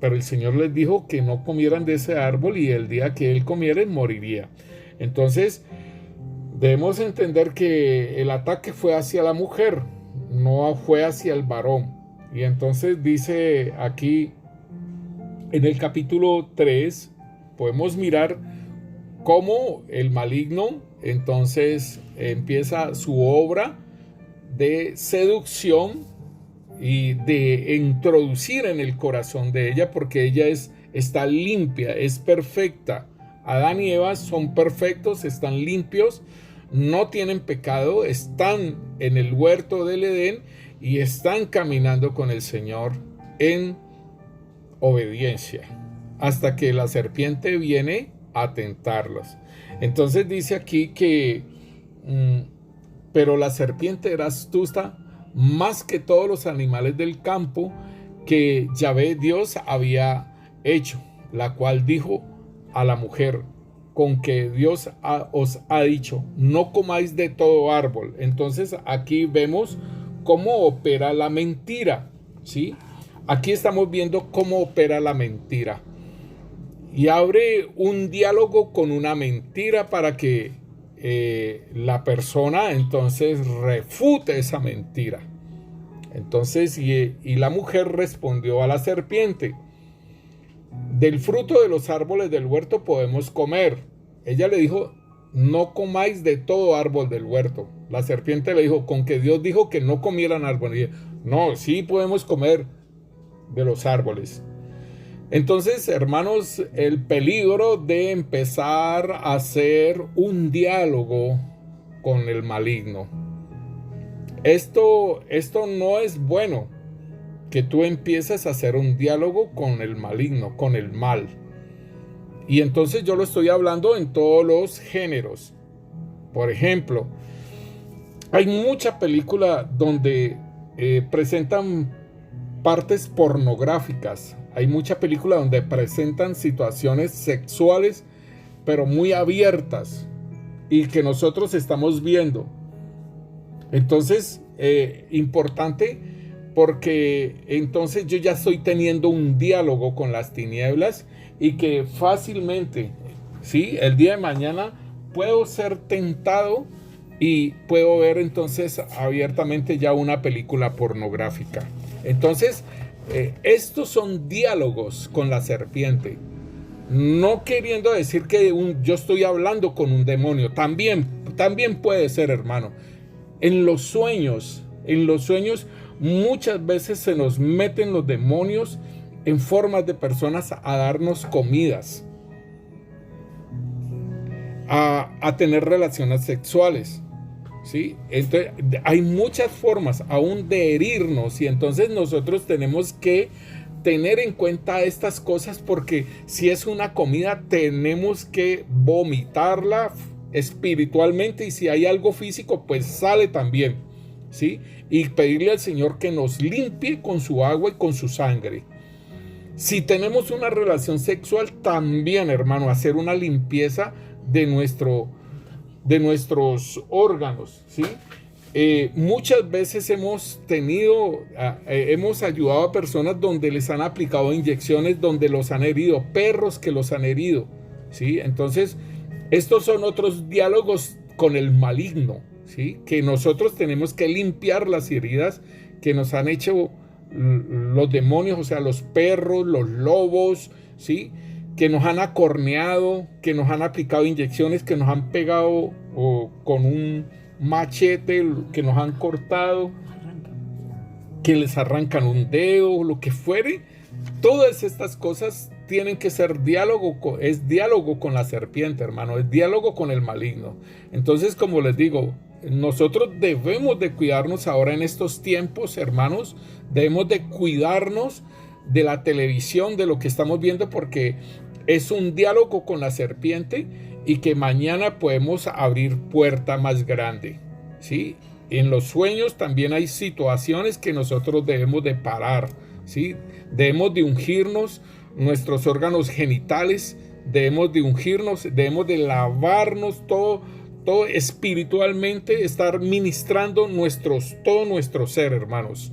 pero el Señor les dijo que no comieran de ese árbol, y el día que él comiera moriría. Entonces, debemos entender que el ataque fue hacia la mujer, no fue hacia el varón. Y entonces dice aquí en el capítulo 3, podemos mirar cómo el maligno entonces empieza su obra de seducción y de introducir en el corazón de ella, porque ella está limpia, es perfecta. Adán y Eva son perfectos, están limpios, no tienen pecado, están en el huerto del Edén y están caminando con el Señor en obediencia, hasta que la serpiente viene a tentarlos. Entonces dice aquí que pero la serpiente era astuta más que todos los animales del campo que Yahvé Dios había hecho, la cual dijo a la mujer: con que Dios os ha dicho, no comáis de todo árbol. Entonces aquí vemos cómo opera la mentira, ¿sí? Aquí estamos viendo cómo opera la mentira. Y abre un diálogo con una mentira para que la persona entonces refute esa mentira. Entonces, y la mujer respondió a la serpiente: del fruto de los árboles del huerto podemos comer. Ella le dijo: no comáis de todo árbol del huerto. La serpiente le dijo: con que Dios dijo que no comieran árboles. No, sí podemos comer de los árboles. Entonces, hermanos, el peligro de empezar a hacer un diálogo con el maligno. Esto no es bueno, que tú empieces a hacer un diálogo con el maligno, con el mal. Y entonces yo lo estoy hablando en todos los géneros. Por ejemplo, hay mucha película donde presentan partes pornográficas. Hay mucha película donde presentan situaciones sexuales, pero muy abiertas, y que nosotros estamos viendo. Entonces, importante, porque entonces yo ya estoy teniendo un diálogo con las tinieblas, y que fácilmente, ¿sí?, el día de mañana puedo ser tentado y puedo ver entonces abiertamente ya una película pornográfica. Entonces, estos son diálogos con la serpiente, no queriendo decir que yo estoy hablando con un demonio. También puede ser, hermano. En los sueños muchas veces se nos meten los demonios en formas de personas a darnos comidas, a tener relaciones sexuales, ¿sí? Entonces, hay muchas formas aún de herirnos, y entonces nosotros tenemos que tener en cuenta estas cosas, porque si es una comida tenemos que vomitarla espiritualmente, y si hay algo físico pues sale también, ¿sí? Y pedirle al Señor que nos limpie con su agua y con su sangre. Si tenemos una relación sexual, también, hermano, hacer una limpieza de nuestros órganos, ¿sí? Muchas veces hemos ayudado a personas donde les han aplicado inyecciones, donde los han herido, perros que los han herido, ¿sí? Entonces, estos son otros diálogos con el maligno, ¿sí? Que nosotros tenemos que limpiar las heridas que nos han hecho los demonios, o sea, los perros, los lobos, ¿sí?, que nos han acorneado, que nos han aplicado inyecciones, que nos han pegado con un machete, que nos han cortado, que les arrancan un dedo, lo que fuere. Todas estas cosas tienen que ser es diálogo con la serpiente, hermano, es diálogo con el maligno. Entonces, como les digo, nosotros debemos de cuidarnos ahora en estos tiempos, hermanos. Debemos de cuidarnos de la televisión, de lo que estamos viendo, porque es un diálogo con la serpiente, y que mañana podemos abrir puerta más grande, ¿sí? En los sueños también hay situaciones que nosotros debemos de parar, ¿sí? Debemos de ungirnos nuestros órganos genitales, debemos de ungirnos, debemos de lavarnos todo espiritualmente, estar ministrando todo nuestro ser, hermanos.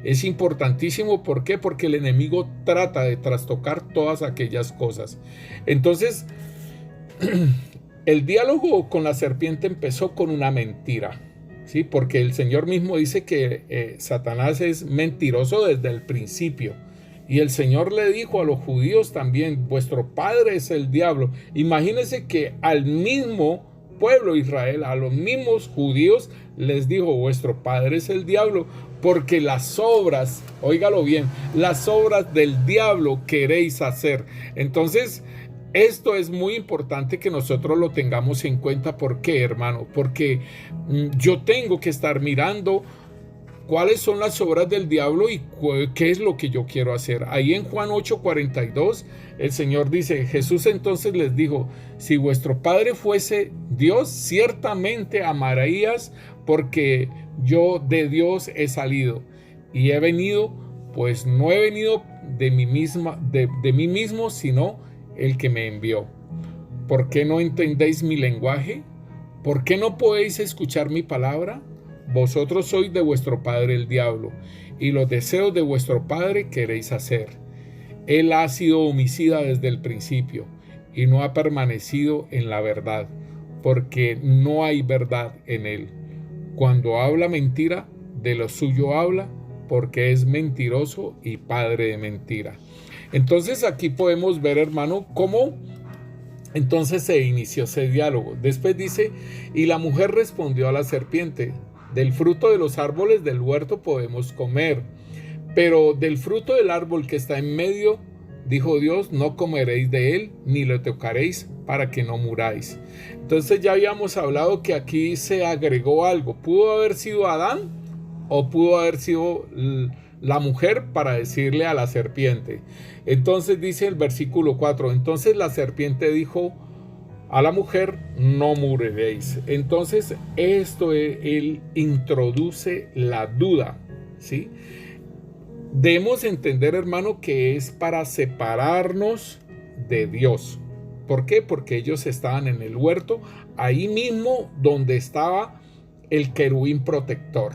Es importantísimo. ¿Por qué? Porque el enemigo trata de trastocar todas aquellas cosas. Entonces, El diálogo con la serpiente empezó con una mentira, ¿sí? Porque el Señor mismo dice que Satanás es mentiroso desde el principio. Y el Señor le dijo a los judíos también, vuestro padre es el diablo. Imagínense que al mismo pueblo de Israel, a los mismos judíos, les dijo, vuestro padre es el diablo, porque las obras, óigalo bien, las obras del diablo queréis hacer. Entonces, esto es muy importante que nosotros lo tengamos en cuenta. ¿Por qué, hermano? Porque yo tengo que estar mirando cuáles son las obras del diablo y qué es lo que yo quiero hacer. Ahí en Juan 8:42 el Señor dice, Jesús entonces les dijo, si vuestro Padre fuese Dios, ciertamente amarías, porque yo de Dios he salido y he venido, pues no he venido de mí mismo, sino el que me envió. ¿Por qué no entendéis mi lenguaje? ¿Por qué no podéis escuchar mi palabra? Vosotros sois de vuestro padre el diablo, y los deseos de vuestro padre queréis hacer. Él ha sido homicida desde el principio, y no ha permanecido en la verdad, porque no hay verdad en él. Cuando habla mentira, de lo suyo habla, porque es mentiroso y padre de mentira. Entonces aquí podemos ver, hermano, cómo entonces se inició ese diálogo. Después dice, y la mujer respondió a la serpiente, del fruto de los árboles del huerto podemos comer, pero del fruto del árbol que está en medio, dijo Dios, no comeréis de él, ni lo tocaréis, para que no muráis. Entonces ya habíamos hablado que aquí se agregó algo. Pudo haber sido Adán o pudo haber sido la mujer para decirle a la serpiente. Entonces dice el versículo 4, entonces la serpiente dijo a la mujer, no moriréis. Entonces esto él introduce la duda, ¿sí? Debemos entender, hermano, que es para separarnos de Dios. ¿Por qué? Porque ellos estaban en el huerto, ahí mismo donde estaba el querubín protector.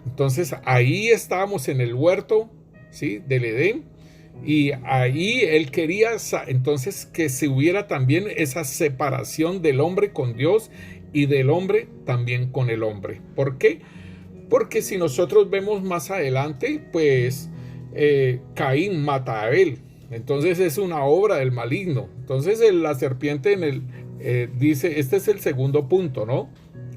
Entonces ahí estábamos en el huerto, ¿sí?, del Edén, y ahí él quería entonces que se hubiera también esa separación del hombre con Dios y del hombre también con el hombre. ¿Por qué? Porque si nosotros vemos más adelante, pues Caín mata a Abel. Entonces es una obra del maligno. Entonces la serpiente dice, este es el segundo punto, ¿no?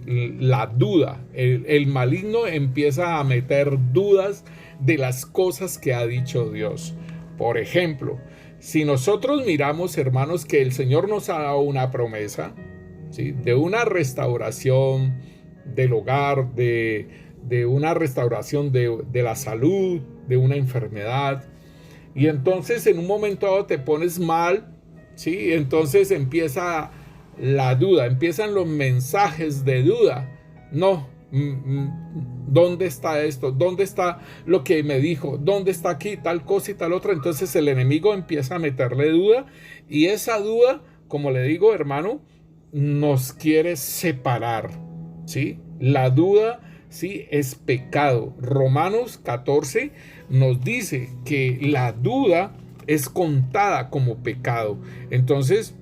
La duda. El maligno empieza a meter dudas de las cosas que ha dicho Dios. Por ejemplo, si nosotros miramos, hermanos, que el Señor nos ha dado una promesa, ¿sí?, de una restauración del hogar, de una restauración de la salud, de una enfermedad, y entonces en un momento dado te pones mal, ¿sí? Entonces empieza la duda, empiezan los mensajes de duda. No, ¿dónde está esto? ¿Dónde está lo que me dijo? ¿Dónde está aquí tal cosa y tal otra? Entonces el enemigo empieza a meterle duda, y esa duda, como le digo, hermano, nos quiere separar, ¿sí? La duda, sí, es pecado. Romanos 14 nos dice que la duda es contada como pecado. Entonces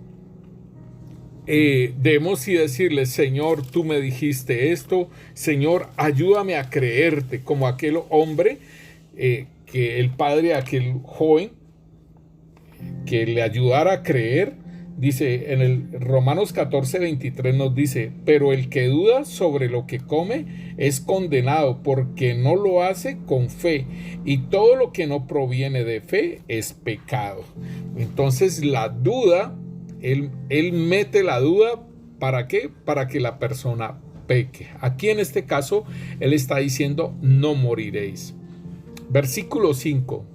debemos decirle, Señor, tú me dijiste esto, Señor, ayúdame a creerte, como aquel hombre que el padre, aquel joven que le ayudara a creer. Dice en el Romanos 14:23 nos dice, pero el que duda sobre lo que come es condenado, porque no lo hace con fe, y todo lo que no proviene de fe es pecado. Entonces la duda, él mete la duda, ¿para qué? Para que la persona peque. Aquí en este caso él está diciendo, no moriréis. Versículo 5.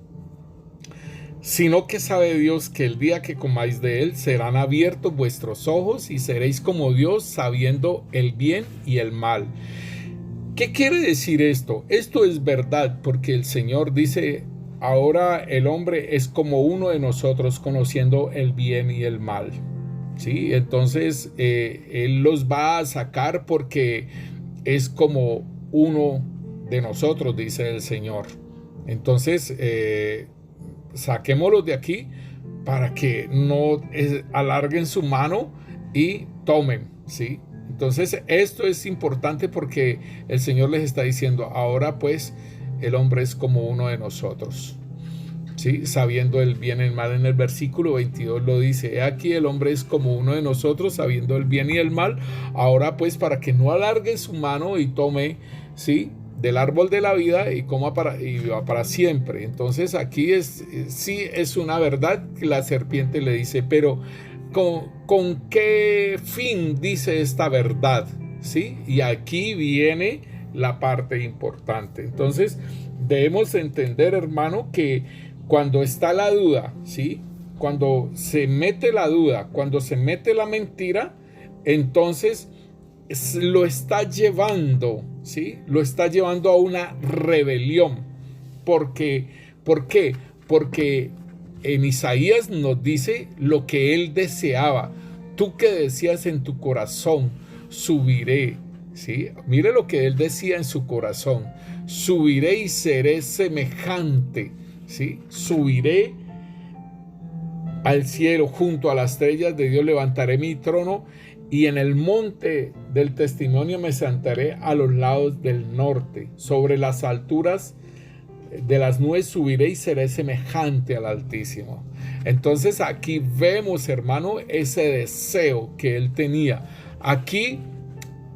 Sino que sabe Dios que el día que comáis de él serán abiertos vuestros ojos y seréis como Dios, sabiendo el bien y el mal. ¿Qué quiere decir esto? Esto es verdad, porque el Señor dice, ahora el hombre es como uno de nosotros, conociendo el bien y el mal, ¿sí? Entonces él los va a sacar porque es como uno de nosotros, dice el Señor. Entonces saquémoslos de aquí para que no alarguen su mano y tomen, ¿sí? Entonces esto es importante porque el Señor les está diciendo, ahora pues el hombre es como uno de nosotros, ¿sí? Sabiendo el bien y el mal. En el versículo 22 lo dice, he aquí el hombre es como uno de nosotros, sabiendo el bien y el mal. Ahora pues, para que no alargue su mano y tome, ¿sí?, del árbol de la vida y coma y viva para siempre. Entonces aquí sí es una verdad que la serpiente le dice, pero ¿con qué fin dice esta verdad? ¿Sí? Y aquí viene la parte importante. Entonces debemos entender, hermano, que cuando está la duda, ¿sí?, cuando se mete la duda, cuando se mete la mentira, entonces lo está llevando, ¿sí?, lo está llevando a una rebelión. ¿Por qué? Porque en Isaías nos dice lo que él deseaba. Tú que decías en tu corazón, subiré, ¿sí? Mire lo que él decía en su corazón, subiré y seré semejante, ¿sí? Subiré al cielo, junto a las estrellas de Dios levantaré mi trono, y en el monte del testimonio me sentaré a los lados del norte. Sobre las alturas de las nubes subiré y seré semejante al Altísimo. Entonces aquí vemos, hermano, ese deseo que él tenía. Aquí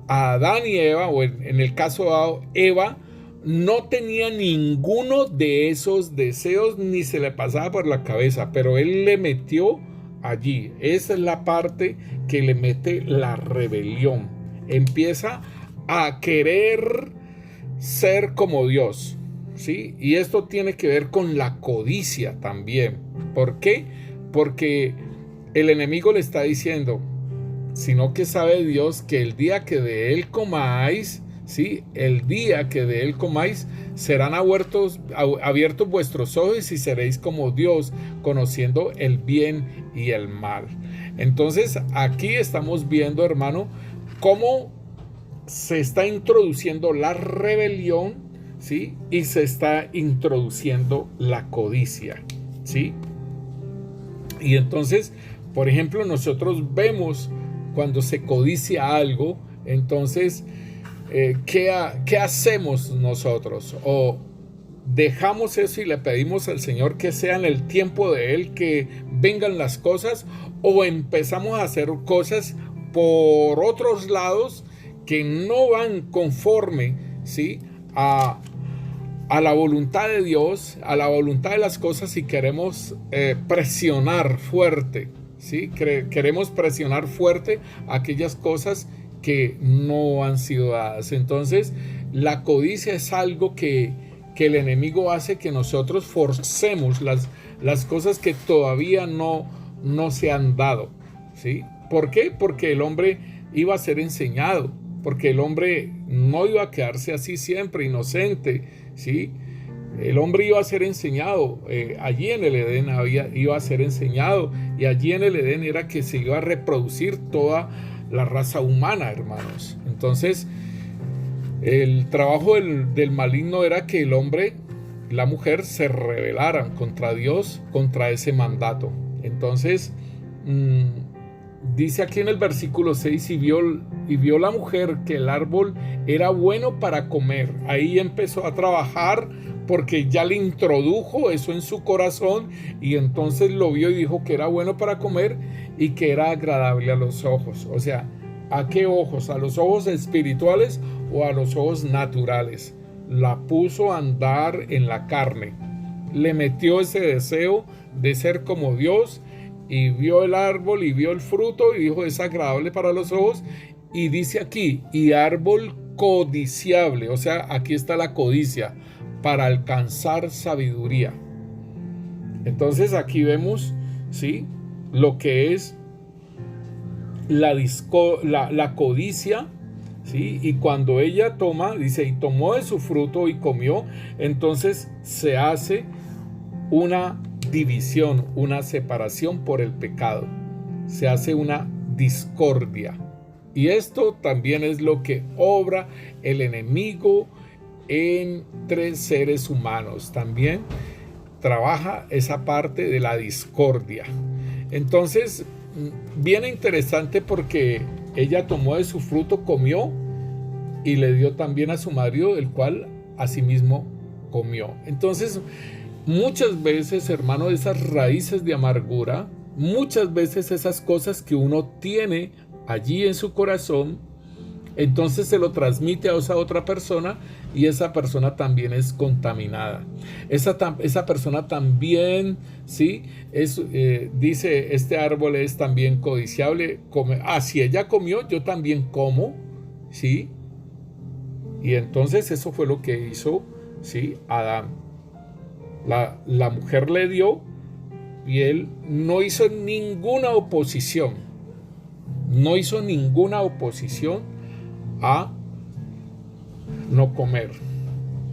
Adán y Eva, o en el caso de Eva, no tenía ninguno de esos deseos ni se le pasaba por la cabeza, pero él le metió allí. Esa es la parte que le mete la rebelión. Empieza a querer ser como Dios, ¿sí? Y esto tiene que ver con la codicia también. ¿Por qué? Porque el enemigo le está diciendo, sino que sabe Dios que el día que de él comáis, ¿sí?, el día que de él comáis, serán abiertos vuestros ojos y seréis como Dios, conociendo el bien y el mal. Entonces aquí estamos viendo, hermano, cómo se está introduciendo la rebelión, ¿sí?, y se está introduciendo la codicia, ¿sí? Y entonces, por ejemplo, nosotros vemos cuando se codicia algo, entonces ¿qué hacemos nosotros? O dejamos eso y le pedimos al Señor que sea en el tiempo de Él que vengan las cosas, o empezamos a hacer cosas por otros lados que no van conforme, ¿sí?, a la voluntad de Dios, a la voluntad de las cosas, y queremos presionar fuerte, ¿sí? Queremos presionar fuerte aquellas cosas que no han sido dadas. Entonces la codicia es algo que el enemigo hace que nosotros forcemos las cosas que todavía no se han dado, ¿sí? ¿Por qué? Porque el hombre iba a ser enseñado, porque el hombre no iba a quedarse así siempre inocente, ¿sí? El hombre iba a ser enseñado, allí en el Edén iba a ser enseñado, y allí en el Edén era que se iba a reproducir toda la raza humana, hermanos. Entonces el trabajo del maligno era que el hombre, la mujer, se rebelaran contra Dios, contra ese mandato. Entonces dice aquí en el versículo 6, y vio la mujer que el árbol era bueno para comer. Ahí empezó a trabajar, porque ya le introdujo eso en su corazón, y entonces lo vio y dijo que era bueno para comer y que era agradable a los ojos. O sea, ¿a qué ojos? ¿A los ojos espirituales o a los ojos naturales? La puso a andar en la carne, le metió ese deseo de ser como Dios, y vio el árbol y vio el fruto y dijo, es agradable para los ojos. Y dice aquí, y árbol codiciable, o sea, aquí está la codicia, para alcanzar sabiduría. Entonces aquí vemos, ¿sí?, lo que es la codicia, ¿sí? Y cuando ella toma, dice, y tomó de su fruto y comió, entonces se hace una división, una separación por el pecado, se hace una discordia. Y esto también es lo que obra el enemigo entre seres humanos. También trabaja esa parte de la discordia. Entonces bien interesante porque ella tomó de su fruto, comió y le dio también a su marido, el cual asimismo comió. Entonces, muchas veces, hermano, esas raíces de amargura, muchas veces esas cosas que uno tiene allí en su corazón, entonces se lo transmite a esa otra persona y esa persona también es contaminada. Esa persona también, ¿sí? Dice, este árbol es también codiciable. Si ella comió, yo también como, ¿sí? Y entonces eso fue lo que hizo, ¿sí? Adán. La mujer le dio y él no hizo ninguna oposición. No hizo ninguna oposición a no comer.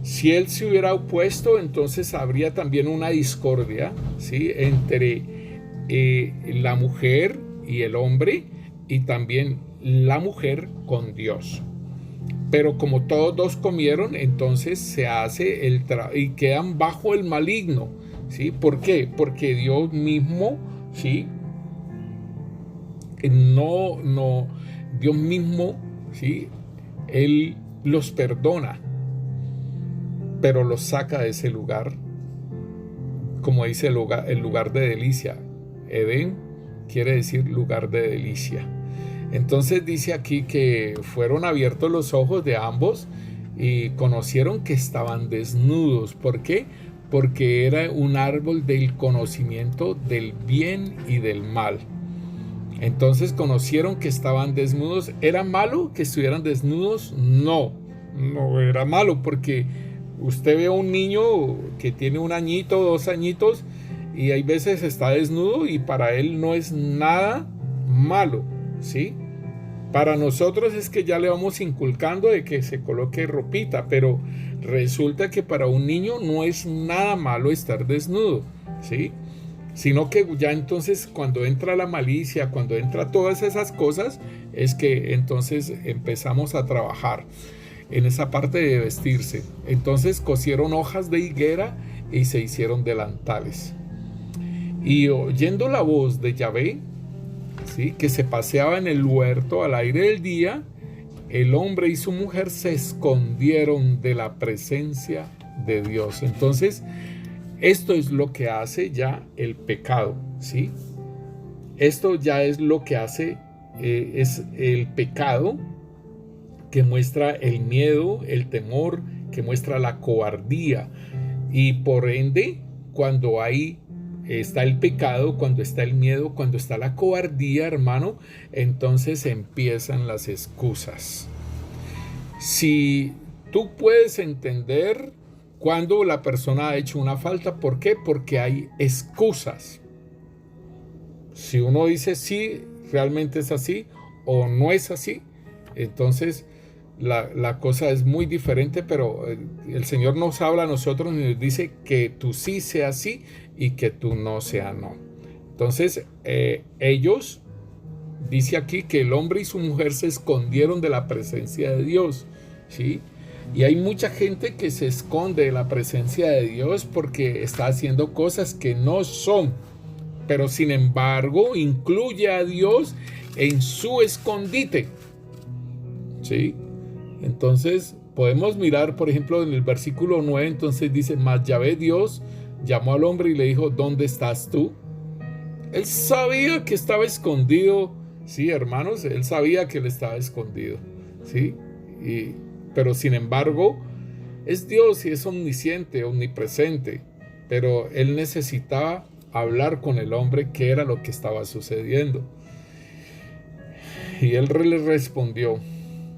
Si él se hubiera opuesto, entonces habría también una discordia, ¿sí? Entre la mujer y el hombre, y también la mujer con Dios. Pero como todos dos comieron, entonces se hace y quedan bajo el maligno, ¿sí? ¿Por qué? Porque Dios mismo, ¿sí? Dios mismo, ¿sí? Él los perdona, pero los saca de ese lugar, como dice el lugar de delicia. Edén quiere decir lugar de delicia. Entonces dice aquí que fueron abiertos los ojos de ambos y conocieron que estaban desnudos. ¿Por qué? Porque era un árbol del conocimiento del bien y del mal. Entonces conocieron que estaban desnudos. ¿Era malo que estuvieran desnudos? No era malo, porque usted ve a un niño que tiene 1 añito, 2 añitos, y hay veces está desnudo y para él no es nada malo, ¿sí? Para nosotros es que ya le vamos inculcando de que se coloque ropita, pero resulta que para un niño no es nada malo estar desnudo, ¿sí? Sino que ya entonces cuando entra la malicia, cuando entra todas esas cosas, es que entonces empezamos a trabajar en esa parte de vestirse. Entonces cosieron hojas de higuera y se hicieron delantales. Y oyendo la voz de Yahvé, ¿sí? Que se paseaba en el huerto al aire del día, el hombre y su mujer se escondieron de la presencia de Dios. Entonces, esto es lo que hace ya el pecado, ¿sí? Esto ya es lo que hace, es el pecado que muestra el miedo, el temor, que muestra la cobardía. Y por ende, cuando está el pecado, cuando está el miedo, cuando está la cobardía, hermano, entonces empiezan las excusas. Si tú puedes entender cuando la persona ha hecho una falta, ¿por qué? Porque hay excusas. Si uno dice sí, realmente es así, o no es así, entonces la cosa es muy diferente, pero el Señor nos habla a nosotros y nos dice que tú sí sea sí y que tú no sea no. Entonces ellos, dice aquí que el hombre y su mujer se escondieron de la presencia de Dios, ¿sí? Y hay mucha gente que se esconde de la presencia de Dios porque está haciendo cosas que no son, pero sin embargo incluye a Dios en su escondite, ¿sí? Entonces podemos mirar, por ejemplo, en el versículo 9, entonces dice, mas Yahvé Dios llamó al hombre y le dijo, ¿dónde estás tú? Él sabía que estaba escondido, sí, hermanos, él sabía que él estaba escondido, ¿sí? Pero sin embargo, es Dios y es omnisciente, omnipresente, pero él necesitaba hablar con el hombre qué era lo que estaba sucediendo. Y él le respondió,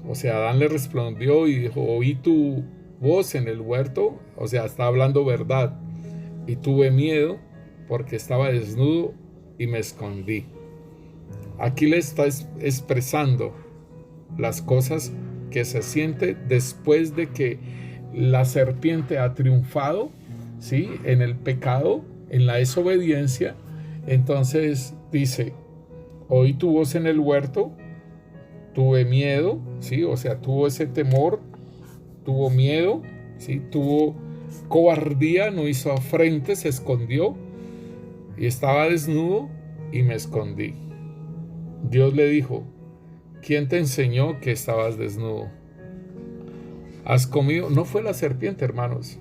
o sea, Adán le respondió y dijo, oí tu voz en el huerto, o sea, está hablando verdad, y tuve miedo porque estaba desnudo y me escondí. Aquí le está expresando las cosas que se siente después de que la serpiente ha triunfado, ¿sí? En el pecado, en la desobediencia. Entonces dice, oí tu voz en el huerto, tuve miedo, ¿sí? O sea, tuvo ese temor, tuvo miedo, ¿sí? Tuvo cobardía, no hizo frente, se escondió y estaba desnudo y me escondí. Dios le dijo: ¿quién te enseñó que estabas desnudo? ¿Has comido? No fue la serpiente, hermanos.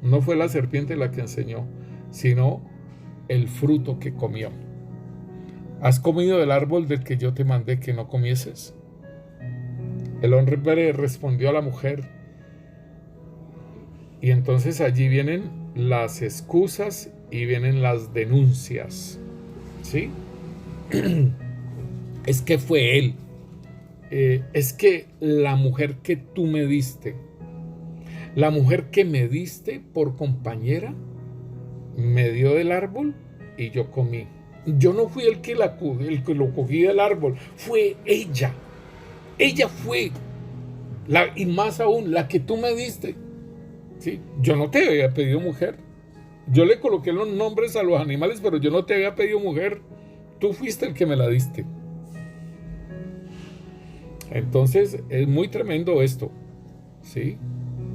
No fue la serpiente la que enseñó, sino el fruto que comió. ¿Has comido del árbol del que yo te mandé que no comieses? El hombre respondió a la mujer, y entonces allí vienen las excusas y vienen las denuncias, ¿sí? Es que fue él. Es que la mujer que tú me diste, la mujer que me diste por compañera, me dio del árbol y yo comí. Yo no fui el que lo cogí del árbol, fue ella. Ella fue, y más aún, la que tú me diste. ¿Sí? Yo no te había pedido mujer. Yo le coloqué los nombres a los animales, pero yo no te había pedido mujer. Tú fuiste el que me la diste. Entonces es muy tremendo esto, ¿sí?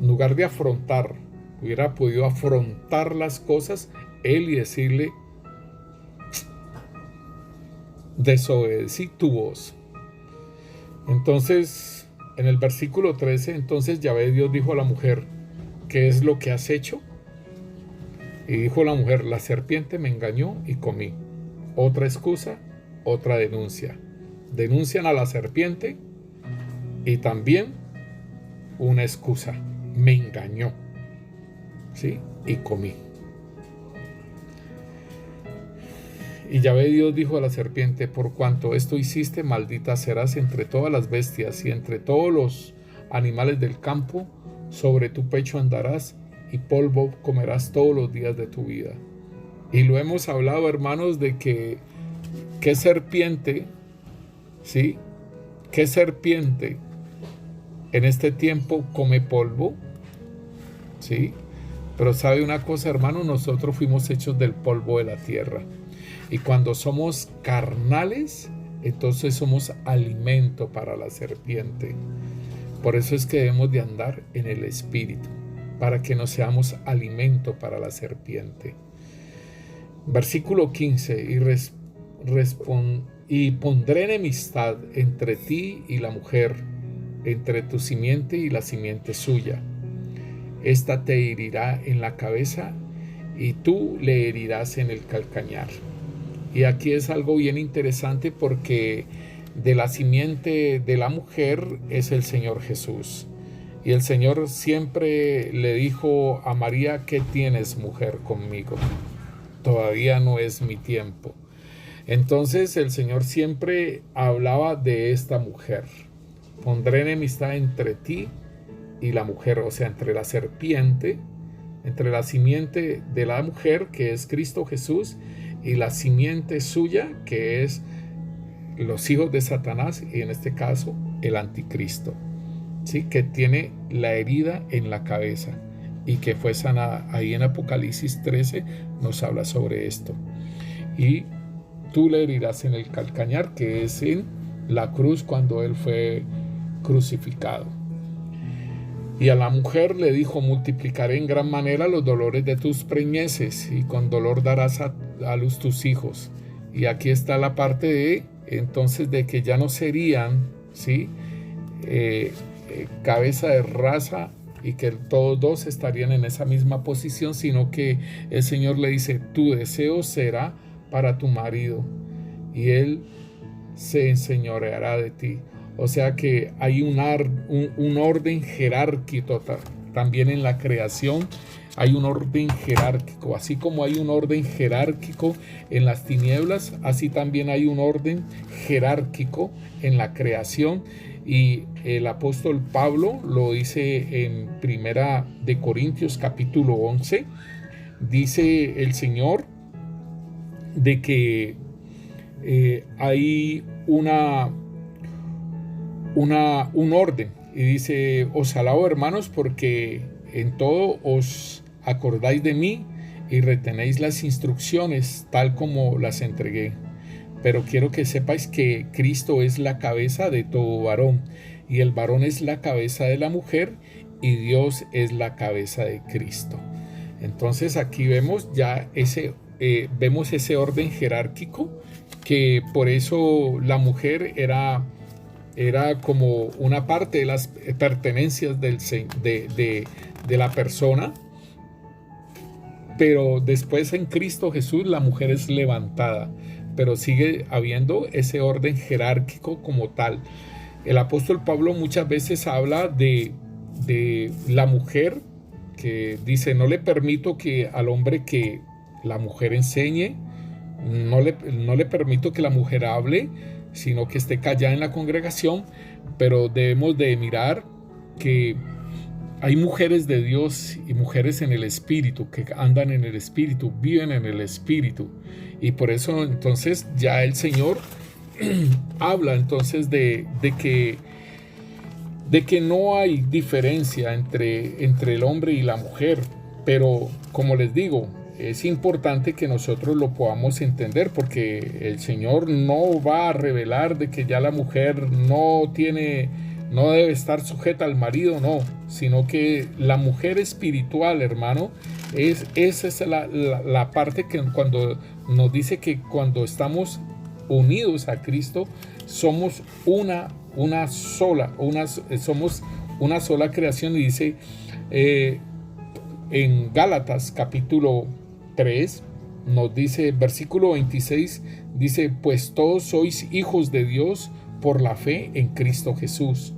En lugar de afrontar, hubiera podido afrontar las cosas él y decirle: desobedecí tu voz. Entonces, en el versículo 13, entonces Yahvé Dios dijo a la mujer: ¿qué es lo que has hecho? Y dijo la mujer: la serpiente me engañó y comí. Otra excusa, otra denuncia. Denuncian a la serpiente y también una excusa: me engañó, ¿sí? Y comí. Y Yahvé Dios dijo a la serpiente: por cuanto esto hiciste, maldita serás entre todas las bestias y entre todos los animales del campo. Sobre tu pecho andarás y polvo comerás todos los días de tu vida. Y lo hemos hablado, hermanos, de que qué serpiente, ¿sí? ¿Qué serpiente en este tiempo come polvo? ¿Sí? Pero sabe una cosa, hermano, nosotros fuimos hechos del polvo de la tierra. Y cuando somos carnales, entonces somos alimento para la serpiente. Por eso es que debemos de andar en el Espíritu, para que no seamos alimento para la serpiente. Versículo 15, y pondré enemistad entre ti y la mujer, entre tu simiente y la simiente suya. Esta te herirá en la cabeza y tú le herirás en el calcañar. Y aquí es algo bien interesante porque de la simiente de la mujer es el Señor Jesús. Y el Señor siempre le dijo a María: ¿qué tienes, mujer, conmigo? Todavía no es mi tiempo. Entonces el Señor siempre hablaba de esta mujer. Pondré enemistad entre ti y la mujer, o sea, entre la serpiente, entre la simiente de la mujer, que es Cristo Jesús, y la simiente suya, que es los hijos de Satanás, y en este caso el anticristo, ¿sí? Que tiene la herida en la cabeza y que fue sanada. Ahí en Apocalipsis 13 nos habla sobre esto. Y tú le herirás en el calcañar, que es en la cruz cuando él fue crucificado. Y a la mujer le dijo: multiplicaré en gran manera los dolores de tus preñeces, y con dolor darás a luz tus hijos. Y aquí está la parte de entonces de que ya no serían, ¿sí? Cabeza de raza, y que todos dos estarían en esa misma posición, sino que el Señor le dice: tu deseo será para tu marido y él se enseñoreará de ti. O sea que hay un orden jerárquico también en la creación. Hay un orden jerárquico, así como hay un orden jerárquico en las tinieblas, así también hay un orden jerárquico en la creación. Y el apóstol Pablo lo dice en Primera de Corintios capítulo 11. Dice el Señor de que hay un orden, y dice: os alabo, hermanos, porque en todo os acordáis de mí y retenéis las instrucciones tal como las entregué. Pero quiero que sepáis que Cristo es la cabeza de todo varón, y el varón es la cabeza de la mujer, y Dios es la cabeza de Cristo. Entonces aquí vemos ya ese vemos ese orden jerárquico, que por eso la mujer era como una parte de las pertenencias de la persona, pero después en Cristo Jesús la mujer es levantada, pero sigue habiendo ese orden jerárquico como tal. El apóstol Pablo muchas veces habla de la mujer, que dice: no le permito que al hombre que la mujer enseñe, no le permito que la mujer hable, sino que esté callada en la congregación. Pero debemos de mirar que hay mujeres de Dios y mujeres en el Espíritu, que andan en el Espíritu, viven en el Espíritu. Y por eso entonces ya el Señor habla entonces de que no hay diferencia entre el hombre y la mujer. Pero como les digo, es importante que nosotros lo podamos entender, porque el Señor no va a revelar de que ya la mujer no debe estar sujeta al marido, no, sino que la mujer espiritual, hermano, esa es la parte que cuando nos dice que cuando estamos unidos a Cristo, somos somos una sola creación. Y dice en Gálatas capítulo 3, nos dice, versículo 26, dice: pues todos sois hijos de Dios por la fe en Cristo Jesús,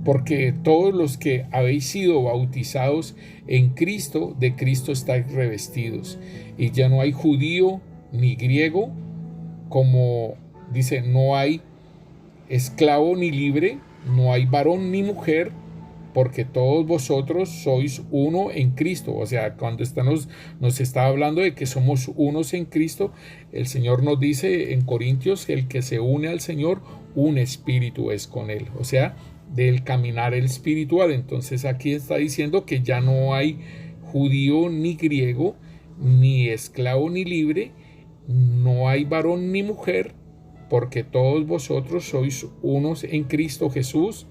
porque todos los que habéis sido bautizados en Cristo, de Cristo estáis revestidos. Y ya no hay judío ni griego, como dice, no hay esclavo ni libre, no hay varón ni mujer, porque todos vosotros sois uno en Cristo. O sea, cuando nos está hablando de que somos unos en Cristo, el Señor nos dice en Corintios: el que se une al Señor, un espíritu es con él. O sea, del caminar el espiritual. Entonces aquí está diciendo que ya no hay judío ni griego, ni esclavo ni libre, no hay varón ni mujer, porque todos vosotros sois unos en Cristo Jesús.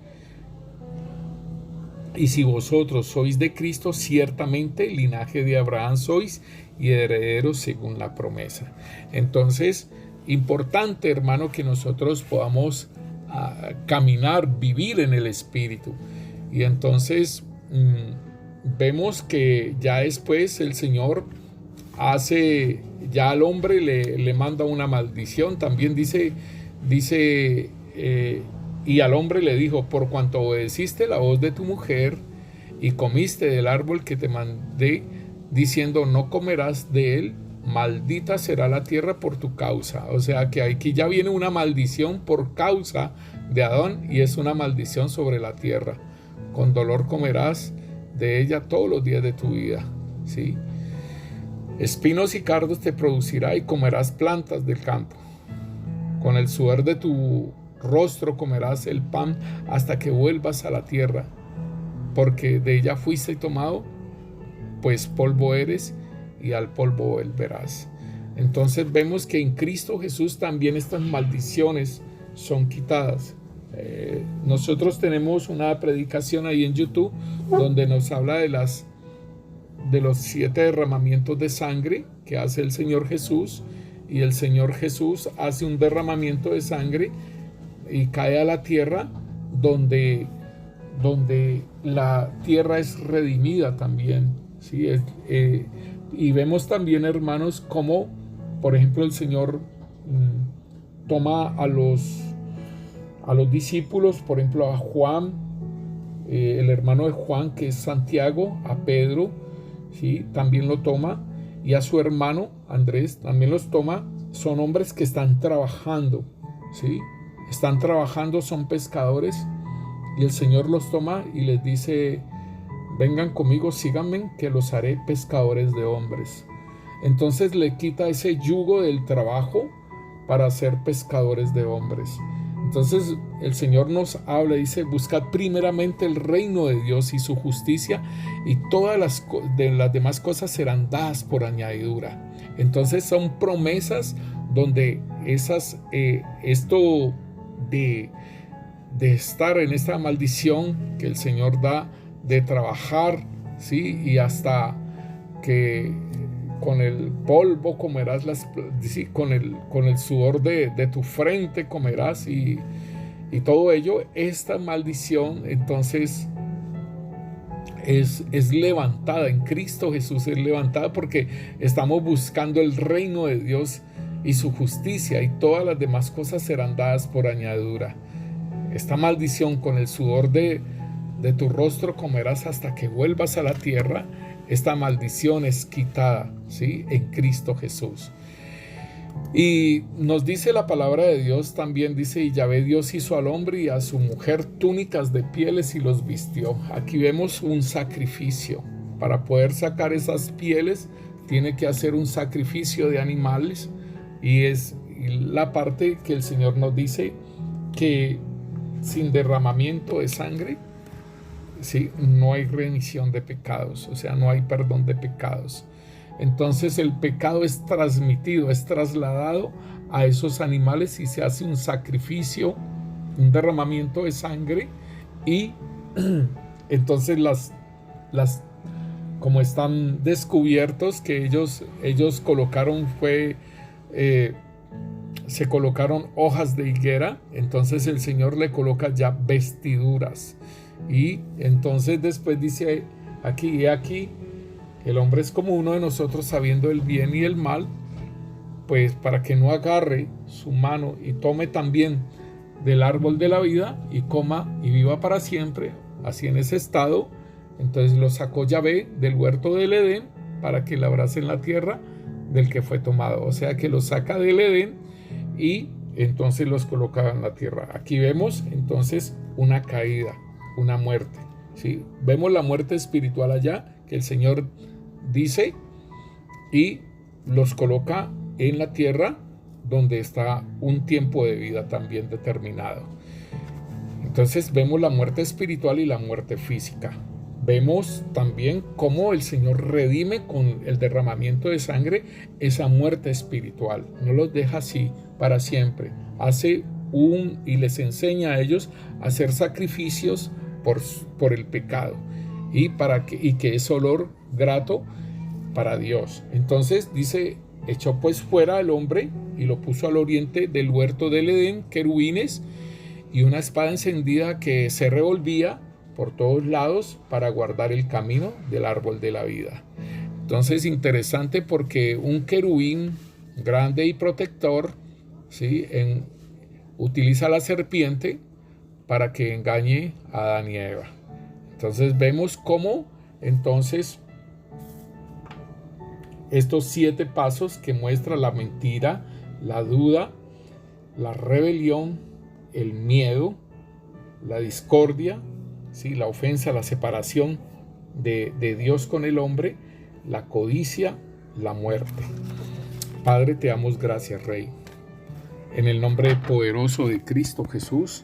Y si vosotros sois de Cristo, ciertamente linaje de Abraham sois y herederos según la promesa. Entonces, importante, hermano, que nosotros podamos caminar, vivir en el Espíritu. Y entonces vemos que ya después el Señor ya al hombre le manda una maldición. También dice y al hombre le dijo: por cuanto obedeciste la voz de tu mujer y comiste del árbol que te mandé, diciendo: no comerás de él, maldita será la tierra por tu causa. O sea que aquí ya viene una maldición por causa de Adán, y es una maldición sobre la tierra. Con dolor comerás de ella todos los días de tu vida, ¿sí? Espinos y cardos te producirá, y comerás plantas del campo. Con el sudor de tu rostro comerás el pan hasta que vuelvas a la tierra, porque de ella fuiste tomado, pues polvo eres y al polvo volverás. Entonces vemos que en Cristo Jesús también estas maldiciones son quitadas. Nosotros tenemos una predicación ahí en YouTube donde nos habla de los 7 derramamientos de sangre que hace el Señor Jesús, y el Señor Jesús hace un derramamiento de sangre y cae a la tierra, donde la tierra es redimida también, ¿sí? Y vemos también, hermanos, cómo, por ejemplo, el Señor toma a los discípulos, por ejemplo, a Juan, el hermano de Juan, que es Santiago, a Pedro, ¿sí? También lo toma, y a su hermano Andrés también los toma. Son hombres que están trabajando, ¿sí? Están trabajando, son pescadores, y el Señor los toma y les dice: vengan conmigo, síganme, que los haré pescadores de hombres. Entonces le quita ese yugo del trabajo para ser pescadores de hombres. Entonces el Señor nos habla y dice: buscad primeramente el reino de Dios y su justicia, y todas las demás cosas serán dadas por añadidura. Entonces son promesas donde esto de estar en esta maldición que el Señor da, de trabajar, ¿sí? Y hasta que con el polvo comerás sí, con el sudor de tu frente comerás y todo ello. Esta maldición entonces es levantada en Cristo Jesús, es levantada porque estamos buscando el reino de Dios y su justicia, y todas las demás cosas serán dadas por añadidura. Esta maldición, con el sudor de tu rostro comerás hasta que vuelvas a la tierra. Esta maldición es quitada, ¿sí?, en Cristo Jesús. Y nos dice la palabra de Dios también, dice: y Yahvé Dios hizo al hombre y a su mujer túnicas de pieles y los vistió. Aquí vemos un sacrificio. Para poder sacar esas pieles tiene que hacer un sacrificio de animales, y es la parte que el Señor nos dice que sin derramamiento de sangre, ¿sí?, no hay remisión de pecados, o sea, no hay perdón de pecados. Entonces el pecado es transmitido, es trasladado a esos animales y se hace un sacrificio, un derramamiento de sangre, y entonces las como están descubiertos que ellos colocaron se colocaron hojas de higuera, entonces el Señor le coloca ya vestiduras. Y entonces después dice aquí: el hombre es como uno de nosotros, sabiendo el bien y el mal, pues para que no agarre su mano y tome también del árbol de la vida y coma y viva para siempre. Así, en ese estado, entonces lo sacó Yahvé del huerto del Edén para que labrase en la tierra del que fue tomado. O sea que los saca del Edén y entonces los coloca en la tierra. Aquí vemos entonces una caída, una muerte, ¿sí? Vemos la muerte espiritual allá, que el Señor dice, y los coloca en la tierra, donde está un tiempo de vida también determinado. Entonces vemos la muerte espiritual y la muerte física. Vemos también cómo el Señor redime con el derramamiento de sangre esa muerte espiritual. No los deja así para siempre. Y les enseña a ellos a hacer sacrificios por el pecado, y que es olor grato para Dios. Entonces dice: echó pues fuera al hombre y lo puso al oriente del huerto del Edén querubines y una espada encendida que se revolvía por todos lados para guardar el camino del árbol de la vida. Entonces, interesante, porque un querubín grande y protector, ¿sí?, utiliza la serpiente para que engañe a Adán y Eva. Entonces vemos cómo entonces estos 7 pasos que muestra la mentira, la duda, la rebelión, el miedo, la discordia, ¿sí?, la ofensa, la separación de Dios con el hombre, la codicia, la muerte. Padre, te damos gracias, Rey. En el nombre poderoso de Cristo Jesús,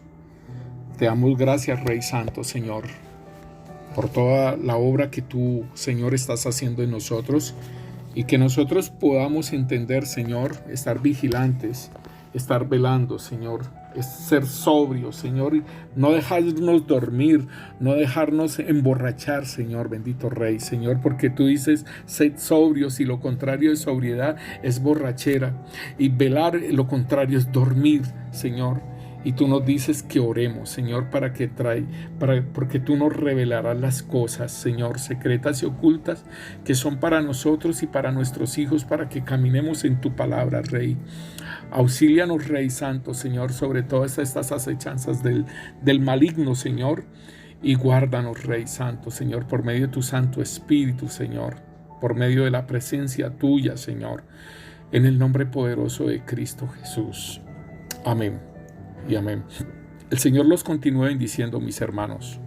te damos gracias, Rey Santo, Señor, por toda la obra que tú, Señor, estás haciendo en nosotros, y que nosotros podamos entender, Señor, estar vigilantes, estar velando, Señor, es ser sobrios, Señor, y no dejarnos dormir, no dejarnos emborrachar, Señor, bendito Rey, Señor, porque tú dices: sed sobrios, y lo contrario de sobriedad es borrachera, y velar, lo contrario es dormir, Señor. Y tú nos dices que oremos, Señor, porque tú nos revelarás las cosas, Señor, secretas y ocultas, que son para nosotros y para nuestros hijos, para que caminemos en tu palabra, Rey. Auxílianos, Rey Santo, Señor, sobre todas estas acechanzas del maligno, Señor, y guárdanos, Rey Santo, Señor, por medio de tu Santo Espíritu, Señor, por medio de la presencia tuya, Señor, en el nombre poderoso de Cristo Jesús. Amén y amén. El Señor los continúe bendiciendo, mis hermanos.